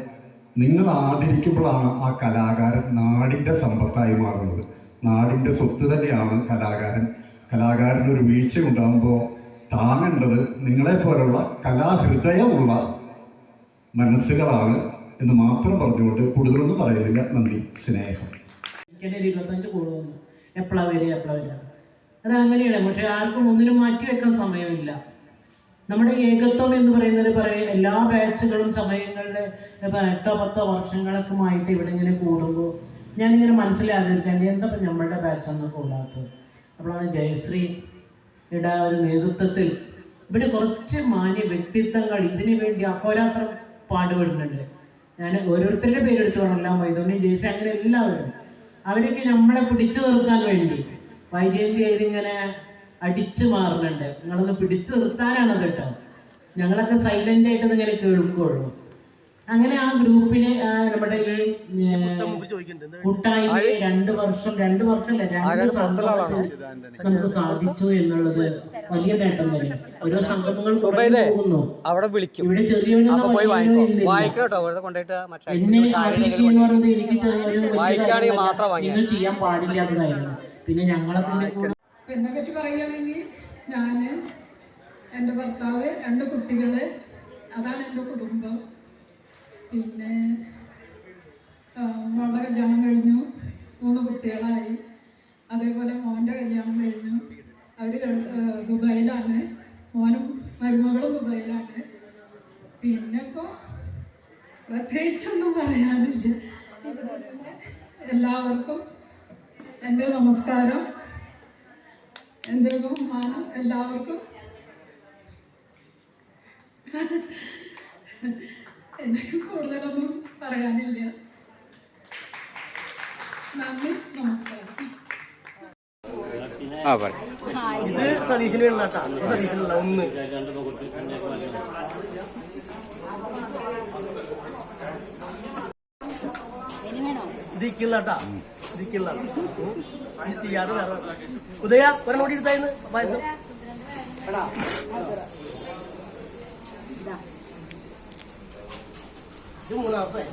നിങ്ങൾ ആദരിക്കുമ്പോഴാണ് ആ കലാകാരൻ നാടിൻ്റെ സമ്പത്തായി മാറുന്നത്. നാടിൻ്റെ സ്വത്ത് തന്നെയാണ് കലാകാരൻ. കലാകാരനൊരു വീഴ്ച ഉണ്ടാകുമ്പോൾ താങ്ങേണ്ടത് നിങ്ങളെപ്പോലുള്ള കലാഹൃദയമുള്ള മനസ്സുകളാണ് എന്ന് മാത്രം പറഞ്ഞുകൊണ്ട് കൂടുതലൊന്നും പറയുന്നില്ല. നന്ദി, സ്നേഹം. 25 കൂടെ വന്നു, എപ്പോഴാണ് വരിക. അത് അങ്ങനെയാണ്. പക്ഷെ ആർക്കും ഒന്നിനും മാറ്റി വെക്കാൻ സമയമില്ല. നമ്മുടെ ഏകത്വം എന്ന് പറയുന്നത് എല്ലാ ബാച്ചുകളും സമയങ്ങളുടെ 8-10 വർഷങ്ങളൊക്കെയായിട്ട് ഇവിടെ ഇങ്ങനെ കൂടുമ്പോൾ ഞാനിങ്ങനെ മനസ്സിലാക്കിയിരിക്കേണ്ടത് എന്താ നമ്മളുടെ ബാച്ചൊന്നും കൂടാത്തത്. അപ്പോഴാണ് ജയശ്രീയുടെ ഒരു നേതൃത്വത്തിൽ ഇവിടെ കുറച്ച് മാന്യ വ്യക്തിത്വങ്ങൾ ഇതിനു വേണ്ടി അഹോരാത്രം പാടുപെടുന്നുണ്ട്. ഞാൻ ഓരോരുത്തരുടെ പേരെടുത്ത് വേണമല്ല, മൈതോണി, ജയശ്രീ, അങ്ങനെ എല്ലാവരും അവരൊക്കെ നമ്മളെ പിടിച്ചു നിർത്താൻ വേണ്ടി വൈജയന്തി ഇങ്ങനെ അടിച്ചു മാറുന്നുണ്ട്. നിങ്ങളൊന്ന് പിടിച്ചു നിർത്താനാണ് കേട്ടോ. ഞങ്ങളൊക്കെ സൈലൻ്റ് ആയിട്ട് ഇങ്ങനെ കേൾക്കുള്ളൂ. അങ്ങനെ ആ ഗ്രൂപ്പിനെ നമ്മുടെ ഈ കൂട്ടായ്മയെ 2 വർഷമല്ല 2 സംഗമത്തിൽ നമുക്ക് സാധിച്ചു എന്നുള്ളത് വലിയ നേട്ടം തന്നെ. ഓരോ സംഗമങ്ങൾ പോകുന്നു. ഇവിടെ ചെറിയൊരു എന്നെ പറയുന്നത് എനിക്ക് നിങ്ങൾ ചെയ്യാൻ പാടില്ലാത്തതായിരുന്നു. പിന്നെ ഞങ്ങളെ കൂടെ എന്നെ പറ്റി പറയുകയാണെങ്കിൽ ഞാൻ, എൻ്റെ ഭർത്താവ്, 2 കുട്ടികൾ, അതാണ് എൻ്റെ കുടുംബം. പിന്നെ മോളുടെ കല്യാണം കഴിഞ്ഞു, 3 കുട്ടികളായി. അതേപോലെ മോൻ്റെ കല്യാണം കഴിഞ്ഞു. അവർ ദുബായിലാണ്. മോനും മരുമകളും ദുബായിലാണ്. പിന്നെ ഇപ്പോൾ പ്രത്യേകിച്ചൊന്നും പറയാനില്ല. എല്ലാവർക്കും എൻ്റെ നമസ്കാരം, എൻ്റെ ബഹുമാനം. എല്ലാവർക്കും എനിക്ക് കൂടുതലൊന്നും പറയാനില്ല. നന്ദി, നമസ്കാരം. ഇത് സതീശിന് വേണ്ടാ, സതീശിനുള്ള ഒന്ന് ഇതിക്കുള്ളട്ടാ, ഇതിക്കുള്ള ഈ സിയാറ് വേറെ ഉദയ ഒരെണ്ണോടി എടുത്തായിരുന്നു പായസം. ഇത് മൂന്നാമത്തെ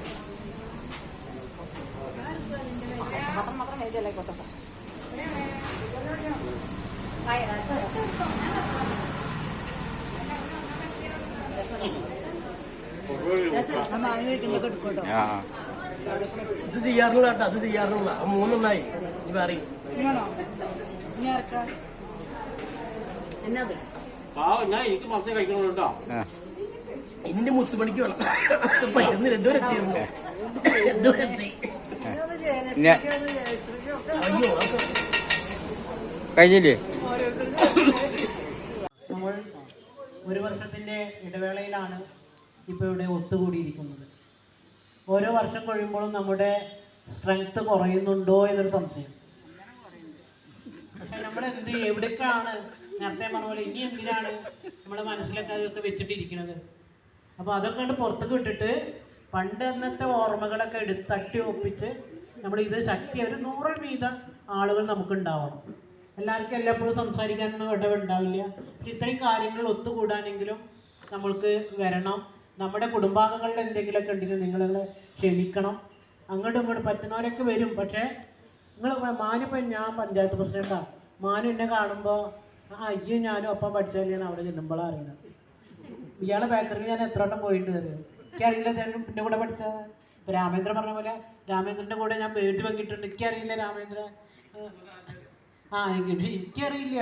ഇത് ചെയ്യാറുള്ള കേട്ടോ, അത് ചെയ്യാറുള്ള മൂന്നൊന്നായി. നീ പറയും ഇന്റെ മുത്തുമണിക്ക് വേണം. പറ്റുന്നില്ല, എന്തോരം എത്തിയിരുന്നു, എന്തോരം എത്തി. അയ്യോ കഴിഞ്ഞില്ലേ? നമ്മൾ ഒരു വർഷത്തിൻ്റെ ഇടവേളയിലാണ് ഇപ്പോൾ ഇവിടെ ഒത്തുകൂടിയിരിക്കുന്നത്. ഓരോ വർഷം കഴിയുമ്പോഴും നമ്മുടെ സ്ട്രെങ്ത് കുറയുന്നുണ്ടോ എന്നൊരു സംശയം. പക്ഷെ നമ്മൾ എന്ത് എവിടേക്കാണ് നേരത്തെ പറഞ്ഞ പോലെ ഇനി എന്തിനാണ് നമ്മുടെ മനസ്സിലൊക്കെ അതൊക്കെ വെച്ചിട്ടിരിക്കുന്നത്? അപ്പോൾ അതൊക്കെ കൊണ്ട് പുറത്തേക്ക് വിട്ടിട്ട് പണ്ട് അന്നത്തെ ഓർമ്മകളൊക്കെ തട്ടി ഒപ്പിച്ച് നമ്മൾ ഇത് ശക്തി ഒരു 100 വീതം ആളുകൾ നമുക്കുണ്ടാവണം. എല്ലാവർക്കും എല്ലായ്പ്പോഴും സംസാരിക്കാനൊന്നും ഇടവുണ്ടാവില്ല. പക്ഷെ ഇത്രയും കാര്യങ്ങൾ ഒത്തുകൂടാനെങ്കിലും നമ്മൾക്ക് വരണം. നമ്മുടെ കുടുംബാംഗങ്ങളുടെ എന്തെങ്കിലുമൊക്കെ ഉണ്ടെങ്കിൽ നിങ്ങളെ ക്ഷമിക്കണം. അങ്ങോട്ടും ഇങ്ങോട്ടും പറ്റുന്നവരൊക്കെ വരും. പക്ഷേ നിങ്ങൾ മാനിപ്പോൾ ഞാൻ പഞ്ചായത്ത് പ്രസിഡൻ്റാണ്. മാനു എന്നെ കാണുമ്പോൾ അയ്യോ ഞാനും ഒപ്പം പഠിച്ചാലാണ് അവിടെ ചെല്ലുമ്പോഴാണ് അറിയുന്നത്. ഇയാളെ ബേക്കറിയിൽ ഞാൻ എത്ര വട്ടം പോയിട്ട് അറിയാം. എനിക്കറിയില്ല ഞാൻ എൻ്റെ കൂടെ പഠിച്ച ഇപ്പോൾ രാമേന്ദ്രൻ പറഞ്ഞ പോലെ രാമേന്ദ്രൻ്റെ കൂടെ ഞാൻ പേര് വാങ്ങിയിട്ടുണ്ട്. എനിക്കറിയില്ല രാമേന്ദ്രൻ. എനിക്കറിയില്ല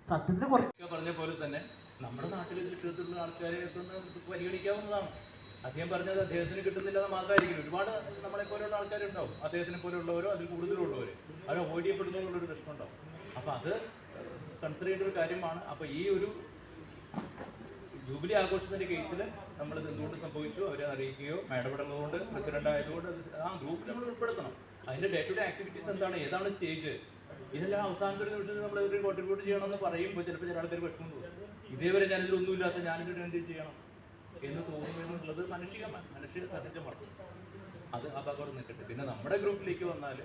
സത്യത്തിൽ പറഞ്ഞ പോലെ തന്നെ നമ്മുടെ നാട്ടിൽ ചുറ്റത്തുള്ള ആൾക്കാരെ പരിഗണിക്കാവുന്നതാണ്. അദ്ദേഹം പറഞ്ഞത് അദ്ദേഹത്തിന് കിട്ടുന്നില്ലെന്ന് മാത്രമായിരിക്കും. ഒരുപാട് നമ്മളെ പോലെയുള്ള ആൾക്കാരുണ്ടാവും, അദ്ദേഹത്തിനെ പോലെയുള്ളവരോ അതിൽ കൂടുതലുള്ളവർ, അവർ അവോയ്ഡ് ചെയ്യപ്പെടുന്നതിനുള്ളൊരു പ്രശ്നം ഉണ്ടാവും. അപ്പോൾ അത് കൺസിഡർ ചെയ്യേണ്ട ഒരു കാര്യമാണ്. അപ്പോൾ ഈ ഒരു ജൂബിലി ആഘോഷത്തിൻ്റെ കേസിൽ നമ്മളിത് എന്തുകൊണ്ട് സംഭവിച്ചു അവരെ അറിയിക്കുകയോ ഇടപെടുന്നതുകൊണ്ട് പ്രസിഡന്റ് ആയതുകൊണ്ട് ആ ഗ്രൂപ്പിൽ നമ്മൾ ഉൾപ്പെടുത്തണം. അതിൻ്റെ ഡേ ടു ഡേ ആക്ടിവിറ്റീസ് എന്താണ്, ഏതാണ് സ്റ്റേജ്, ഇതെല്ലാം അവസാനത്തെ ഒരു നിമിഷത്തിൽ നമ്മൾ ഇവർ കോൺട്രിബ്യൂട്ട് ചെയ്യണമെന്ന് പറയുമ്പോൾ ചിലപ്പോൾ ചില ആൾക്കാർ വിഷമം തോന്നും. ഇതേവരെ ഞാനിതിലൊന്നുമില്ലാത്ത ഞാനിതിൽ എന്ത് ചെയ്യണം എന്ന് തോന്നുമെന്നുള്ളത് മനുഷ്യ സഹജമാണ്. അത് അപകടം നിൽക്കട്ടെ. പിന്നെ നമ്മുടെ ഗ്രൂപ്പിലേക്ക് വന്നാൽ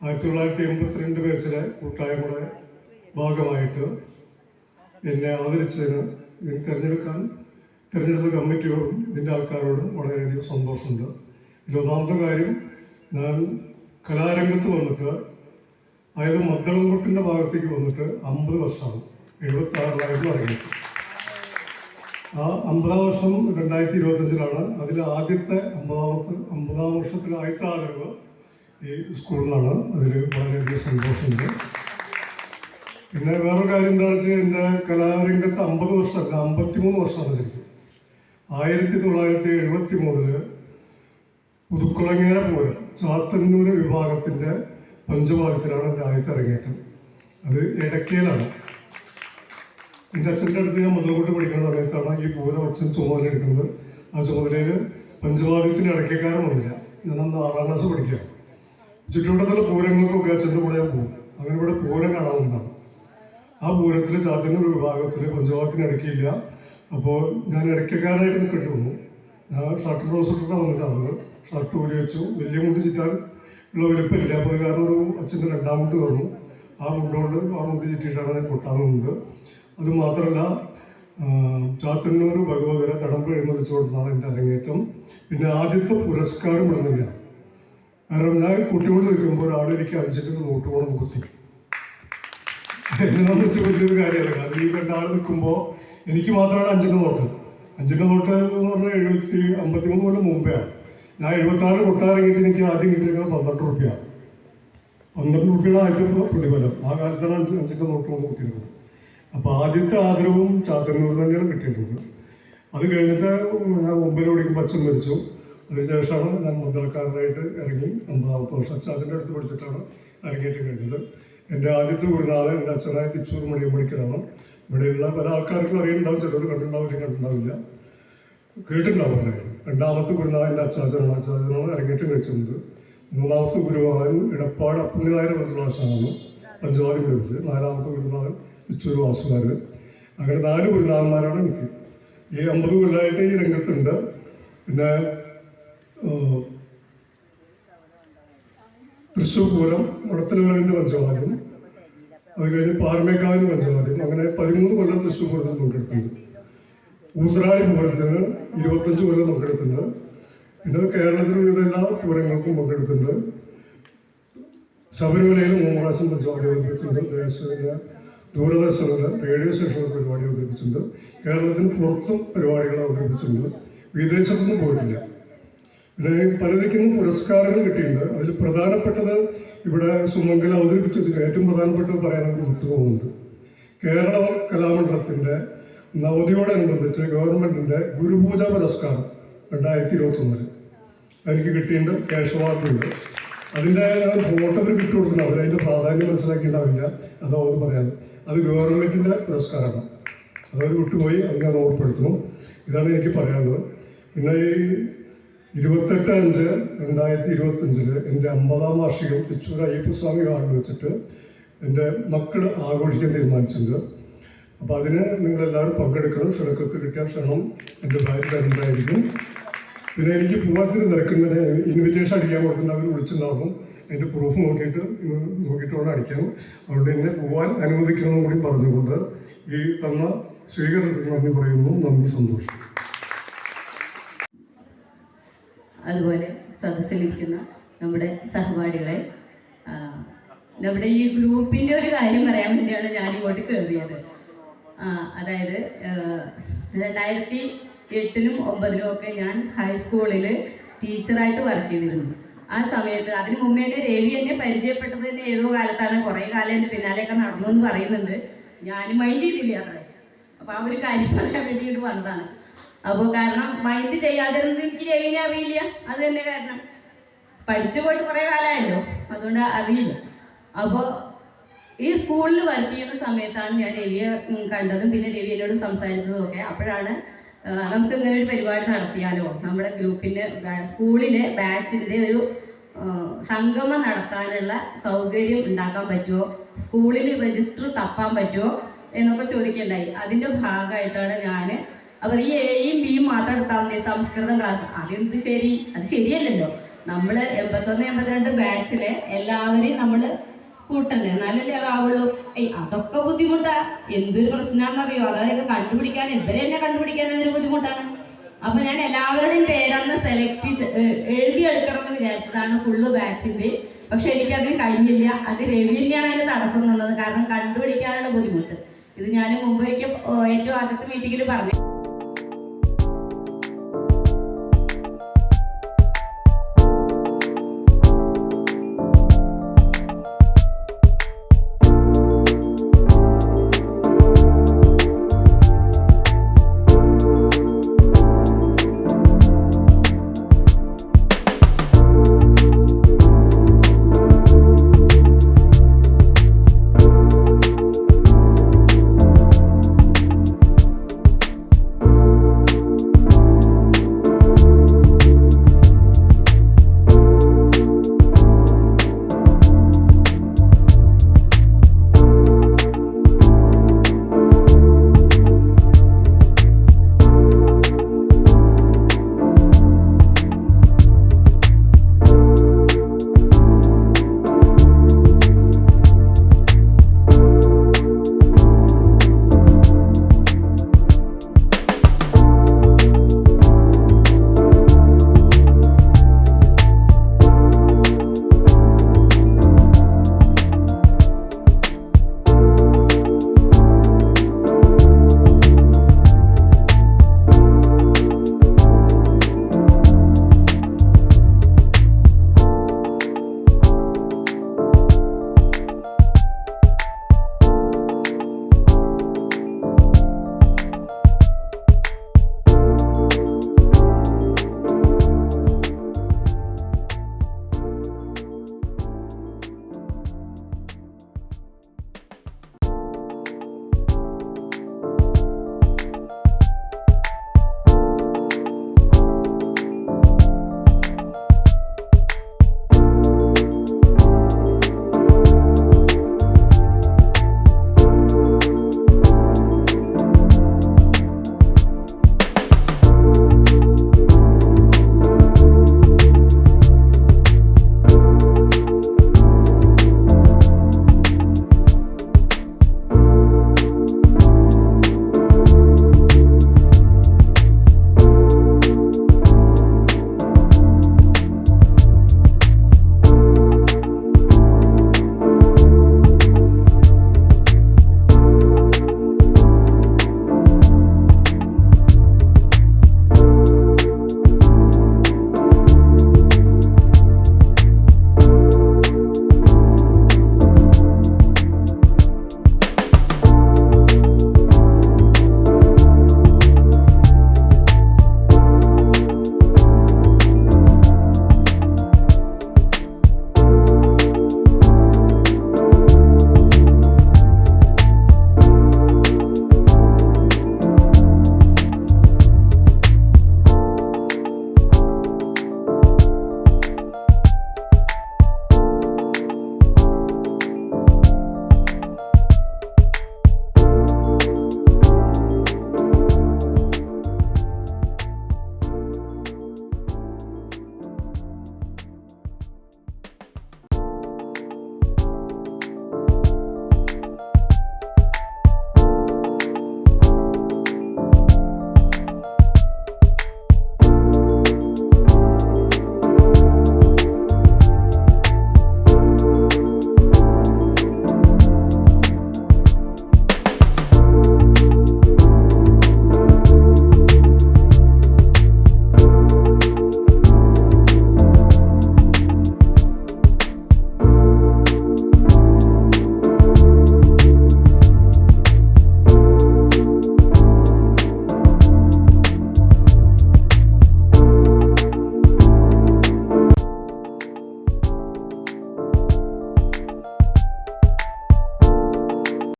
1982 ബാച്ചിലെ കൂട്ടായ്മയുടെ ഭാഗമായിട്ട് എന്നെ ആദരിച്ചതിന് ഇതിന് തിരഞ്ഞെടുത്ത കമ്മിറ്റിയോടും ഇതിൻ്റെ ആൾക്കാരോടും വളരെയധികം സന്തോഷമുണ്ട്. ഒന്നാമത്തെ കാര്യം, ഞാൻ കലാരംഗത്ത് വന്നിട്ട്, അതായത് മദ്ദളംകൊട്ടിൻ്റെ ഭാഗത്തേക്ക് വന്നിട്ട് 50 വർഷമാണ്. 76 ഇറങ്ങിയിട്ട് ആ 50-ാം വർഷം 2025-ലാണ്. അതിൽ ആദ്യത്തെ 50-ാം വർഷത്തിലെ ആദ്യത്തെ ആദരവ് ഈ സ്കൂളിൽ നിന്നാണ്. അതിൽ വളരെയധികം സന്തോഷമുണ്ട്. പിന്നെ വേറൊരു കാര്യം എന്താണെന്ന് വെച്ചാൽ, എൻ്റെ കലാരംഗത്ത് 50 വർഷമല്ല 53 വർഷമാണ് ശരിക്കും. 1973 പുതുക്കുളങ്ങര പൂരം ചാത്തന്നൂർ വിഭാഗത്തിൻ്റെ പഞ്ചവാദ്യത്തിലാണ് എൻ്റെ ആദ്യത്തെ അരങ്ങേറ്റം. അത് എടക്കയിലാണ്. എൻ്റെ അച്ഛൻ്റെ അടുത്ത് ഞാൻ മുതൽക്കൂട്ട് പഠിക്കുന്ന സമയത്താണ് ഈ പൂരം അച്ഛൻ ചുമതലയെടുക്കുന്നത്. ആ ചുമതലയിൽ പഞ്ചവാദ്യത്തിന് ഇടയ്ക്കാരൻ വന്നില്ല. ഞാനന്ന് 6ാം ക്ലാസ് പഠിക്കുക. ചുറ്റുവട്ടത്തുള്ള പൂരങ്ങൾക്കൊക്കെ അച്ഛൻ്റെ കൂടെ ഞാൻ പോകും. അങ്ങനെ ഇവിടെ പൂരം കാണാവുന്നതാണ്. ആ പൂരത്തിൽ ചാത്തന്നൂർ വിഭാഗത്തിൽ പഞ്ചവാദ്യത്തിന് ഇടയ്ക്കില്ല. അപ്പോൾ ഞാൻ ഇടയ്ക്കാരനായിട്ട് നിൽക്കേണ്ടി വന്നു. ഞാൻ ഷർട്ട് ട്രൗസർ ഇട്ടിട്ടാണ് വന്നിട്ടാണ്. ഷർട്ട് ഊരി വെച്ചു. വലിയ മുണ്ട് ചുറ്റാൻ ഉള്ള വലുപ്പമില്ല. അപ്പോൾ അത് കാരണം ഒരു അച്ഛൻ്റെ 2ാം മുണ്ട് തുറന്നു. ആ മുണ്ട് ചുറ്റിയിട്ടാണ് ഞാൻ കൊട്ടാൻ നിന്നത്. അത് മാത്രമല്ല, ചാത്തന്നൂർ ഭഗവതരെ തടമ്പ് എഴുന്നള്ളിച്ചു കൊടുത്താണ് എൻ്റെ അരങ്ങേറ്റം. പിന്നെ ആദ്യത്തെ പുരസ്കാരം ഇടുന്നില്ല. കാരണം ഞാൻ കുട്ടിയോട് നിൽക്കുമ്പോൾ ഒരാൾ എനിക്ക് 5 നോട്ട് പോകണം കുത്തി. എന്നാന്ന് വെച്ചാൽ വലിയൊരു കാര്യമല്ല. കാരണം ഈ 2 ആൾ നിൽക്കുമ്പോൾ എനിക്ക് മാത്രമാണ് 5 നോട്ട്. 5 നോട്ട് എന്ന് പറഞ്ഞാൽ 53 കൊല്ലം മുമ്പെയാണ്. ഞാൻ 76 കൊട്ടാരങ്ങിയിട്ട് എനിക്ക് ആദ്യം കിട്ടിയിരിക്കുന്നത് 12 രൂപയാണ്. 12 രൂപയുടെ ആദ്യത്തെ പ്രതിഫലം. ആ കാലത്താണ് 5 നോട്ട് കൊണ്ട് കുത്തിയിരുന്നത്. അപ്പോൾ ആദ്യത്തെ ആദരവും ചാത്തന്നൂർ തന്നെയാണ് കിട്ടിയിട്ടുണ്ട്. അത് കഴിഞ്ഞിട്ട് ഞാൻ 9 പഠിക്കുമ്പോൾ അച്ഛൻ മരിച്ചു. അതിനുശേഷമാണ് ഞാൻ മുതൽക്കാരനായിട്ട് ഇറങ്ങി 50-ാമത്തെ വർഷം അച്ഛൻ്റെ അടുത്ത് പഠിച്ചിട്ടാണ് അരങ്ങേറ്റം കഴിഞ്ഞത്. എൻ്റെ ആദ്യത്തെ ഗുരുനാഥൻ എൻ്റെ അച്ഛനായ തിച്ചൂർ മണിയമ്പടിക്കലാണ്. ഇവിടെയുള്ള പല ആൾക്കാർക്കും അറിയുന്നുണ്ടാവും, ചിലർ കണ്ടിട്ടുണ്ടാവില്ല, കേട്ടിട്ടുണ്ടാവും. 2ാമത്തെ ഗുരുനാഥൻ എൻ്റെ അച്ചാച്ചനാണ് അരങ്ങേറ്റം കഴിച്ചിട്ടുണ്ട്. 3ാമത്തെ ഗുരുനാഥൻ ഇടപ്പാട് അപ്പുണ്ണിനായർ മന്ത്രാശാനാണ് പഞ്ചവാദ്യം പഠിപ്പിച്ചത്. 4ാമത്തെ ഗുരുനാഥൻ തിച്ചൂർ വാസുകാരൻ. അങ്ങനെ 4 ഗുരുനാഥന്മാരാണ് എനിക്ക്. ഈ 50 കൊല്ലമായിട്ട് ഈ രംഗത്തുണ്ട്. പിന്നെ തൃശ്ശൂർ പൂരം, മുടത്തലവിളവിൻ്റെ പഞ്ചവാദ്യം, അത് കഴിഞ്ഞ് പാർമേക്കാവിന് പഞ്ചവാദ്യം, അങ്ങനെ 13 കൊല്ലം തൃശ്ശൂർ പൂരത്തിൽ പങ്കെടുത്തിട്ടുണ്ട്. ഊത്രാളി പൂരത്തിന് 25 കൊല്ലം പങ്കെടുത്തിട്ടുണ്ട്. പിന്നെ കേരളത്തിൽ വിവിധ എല്ലാ പൂരങ്ങൾക്കും പങ്കെടുത്തിട്ടുണ്ട്. ശബരിമലയിൽ 3 പ്രാവശ്യം പഞ്ചവാദ്യം അവതരിപ്പിച്ചിട്ടുണ്ട്. ദൂരദർശനിൽ റേഡിയോ സ്റ്റേഷനിൽ പരിപാടി അവതരിപ്പിച്ചിട്ടുണ്ട്. കേരളത്തിന് പുറത്തും പരിപാടികൾ അവതരിപ്പിച്ചിട്ടുണ്ട്. വിദേശത്തൊന്നും പോയിട്ടില്ല. പിന്നെ പലതിനും പുരസ്കാരങ്ങൾ കിട്ടിയിട്ടുണ്ട്. അതിൽ പ്രധാനപ്പെട്ടത് ഇവിടെ സുമംഗല അവതരിപ്പിച്ചതിൽ ഏറ്റവും പ്രധാനപ്പെട്ടത് പറയാനൊക്കെ വിട്ടു തോന്നുന്നുണ്ട്. കേരള കലാമണ്ഡലത്തിൻ്റെ നവതിയോടനുബന്ധിച്ച് ഗവൺമെൻറ്റിൻ്റെ ഗുരുപൂജ പുരസ്കാരം 2021 എനിക്ക് കിട്ടിയിട്ടുണ്ട്. ക്യാഷ് അവാർഡുണ്ട്. അതിൻ്റെ ഫോട്ടോ അവർ കിട്ടുകൊടുക്കുന്നത് അവരതിൻ്റെ പ്രാധാന്യം മനസ്സിലാക്കിയിട്ടുണ്ടാവില്ല. അതവർ പറയാറ്. അത് ഗവൺമെൻറ്റിൻ്റെ പുരസ്കാരമാണ്. അതവർ വിട്ടുപോയി. അത് ഞാൻ ഓർപ്പെടുത്തുന്നു. ഇതാണ് എനിക്ക് പറയാനുള്ളത്. പിന്നെ ഈ 28/5/2025 എൻ്റെ 50-ാം വാർഷികം തിച്ചൂർ അയ്യപ്പസ്വാമി ഹാളിൽ വെച്ചിട്ട് എൻ്റെ മക്കൾ ആഘോഷിക്കാൻ തീരുമാനിച്ചിട്ടുണ്ട്. അപ്പോൾ അതിന് നിങ്ങളെല്ലാവരും പങ്കെടുക്കണം. ക്ഷണക്കത്ത് കിട്ടിയ ക്ഷണം എൻ്റെ ഭാര്യ തരുന്നതായിരിക്കും. പിന്നെ എനിക്ക് പോകാത്തിന് തിരക്കുന്നതിന് ഇൻവിറ്റേഷൻ അടിക്കാൻ കൊടുക്കുന്ന അവർ വിളിച്ചിട്ടുണ്ടാകും. അതിൻ്റെ പ്രൂഫ് നോക്കിയിട്ട് വേണം അടിക്കാൻ. അതുകൊണ്ട് എന്നെ പോകാൻ അനുവദിക്കണമെന്നും കൂടി പറഞ്ഞുകൊണ്ട് ഈ തന്ന സ്വീകരണത്തിന് നന്ദി പറയുന്നു. നന്ദി, സന്തോഷം. അതുപോലെ സദസ്സിലിരിക്കുന്ന നമ്മുടെ സഹപാഠികളെ, നമ്മുടെ ഈ ഗ്രൂപ്പിൻ്റെ ഒരു കാര്യം പറയാൻ വേണ്ടിയാണ് ഞാൻ ഇങ്ങോട്ട് കയറിയത്. അതായത് 2008-ലും 2009-ലും ഒക്കെ ഞാൻ ഹൈസ്കൂളിൽ ടീച്ചറായിട്ട് വർക്ക് ചെയ്തിരുന്നു. ആ സമയത്ത് അതിന് മുമ്പേ തന്നെ രവി എന്നെ പരിചയപ്പെട്ടത് തന്നെ ഏതോ കാലത്താണ്. കുറേ കാലം എൻ്റെ പിന്നാലെയൊക്കെ നടന്നു എന്ന് പറയുന്നുണ്ട്. ഞാൻ മൈൻഡ് ചെയ്തില്ല അത്രേ. അപ്പോൾ ആ ഒരു കാര്യം പറയാൻ വേണ്ടിയിട്ട് വന്നതാണ്. അപ്പോൾ കാരണം മൈൻഡ് ചെയ്യാതിരുന്നത് എനിക്ക് രവിനെ അറിയില്ല. അത് തന്നെ കാരണം. പഠിച്ചു പോയിട്ട് കുറേ കാലമായല്ലോ, അതുകൊണ്ട് അറിയില്ല. അപ്പോൾ ഈ സ്കൂളിൽ വർക്ക് ചെയ്യുന്ന സമയത്താണ് ഞാൻ രവിയെ കണ്ടതും പിന്നെ രവി എന്നോട് സംസാരിച്ചതും ഒക്കെ. അപ്പോഴാണ് നമുക്ക് ഇങ്ങനെ ഒരു പരിപാടി നടത്തിയാലോ, നമ്മുടെ ഗ്രൂപ്പിൻ്റെ സ്കൂളിലെ ബാച്ചിൻ്റെ ഒരു സംഗമം നടത്താനുള്ള സൗകര്യം ഉണ്ടാക്കാൻ പറ്റുമോ, സ്കൂളിൽ രജിസ്റ്റർ തപ്പാൻ പറ്റുമോ എന്നൊക്കെ ചോദിക്കുകയുണ്ടായി. അതിൻ്റെ ഭാഗമായിട്ടാണ് ഞാൻ അവർ ഈ എയും ബിയും മാത്രം എടുത്താൽ മതി സംസ്കൃതം ക്ലാസ്. അതെന്ത് ശരി, അത് ശരിയല്ലല്ലോ. നമ്മൾ 81, 82 ബാച്ചിലെ എല്ലാവരെയും നമ്മൾ കൂട്ടണ്ടേ, എന്നാലല്ലേ അതാവുള്ളൂ. അതൊക്കെ ബുദ്ധിമുട്ടാ. എന്തൊരു പ്രശ്നമാണെന്നറിയോ, അതവരൊക്കെ കണ്ടുപിടിക്കാൻ, ഇവരെ തന്നെ കണ്ടുപിടിക്കാൻ അതൊരു ബുദ്ധിമുട്ടാണ്. അപ്പോൾ ഞാൻ എല്ലാവരുടെയും പേരൊന്ന് എഴുതിയെടുക്കണം എന്ന് വിചാരിച്ചതാണ് ഫുള്ള് ബാച്ചിൻ്റെ. പക്ഷെ എനിക്കതിന് കഴിഞ്ഞില്ല. അത് രവി തന്നെയാണ് അതിന് തടസ്സം നിന്നത്. കാരണം കണ്ടുപിടിക്കാനുള്ള ബുദ്ധിമുട്ട്. ഇത് ഞാൻ മുമ്പൊരിക്കൽ ഏറ്റവും ആദ്യത്തെ മീറ്റിങ്ങിൽ പറഞ്ഞു.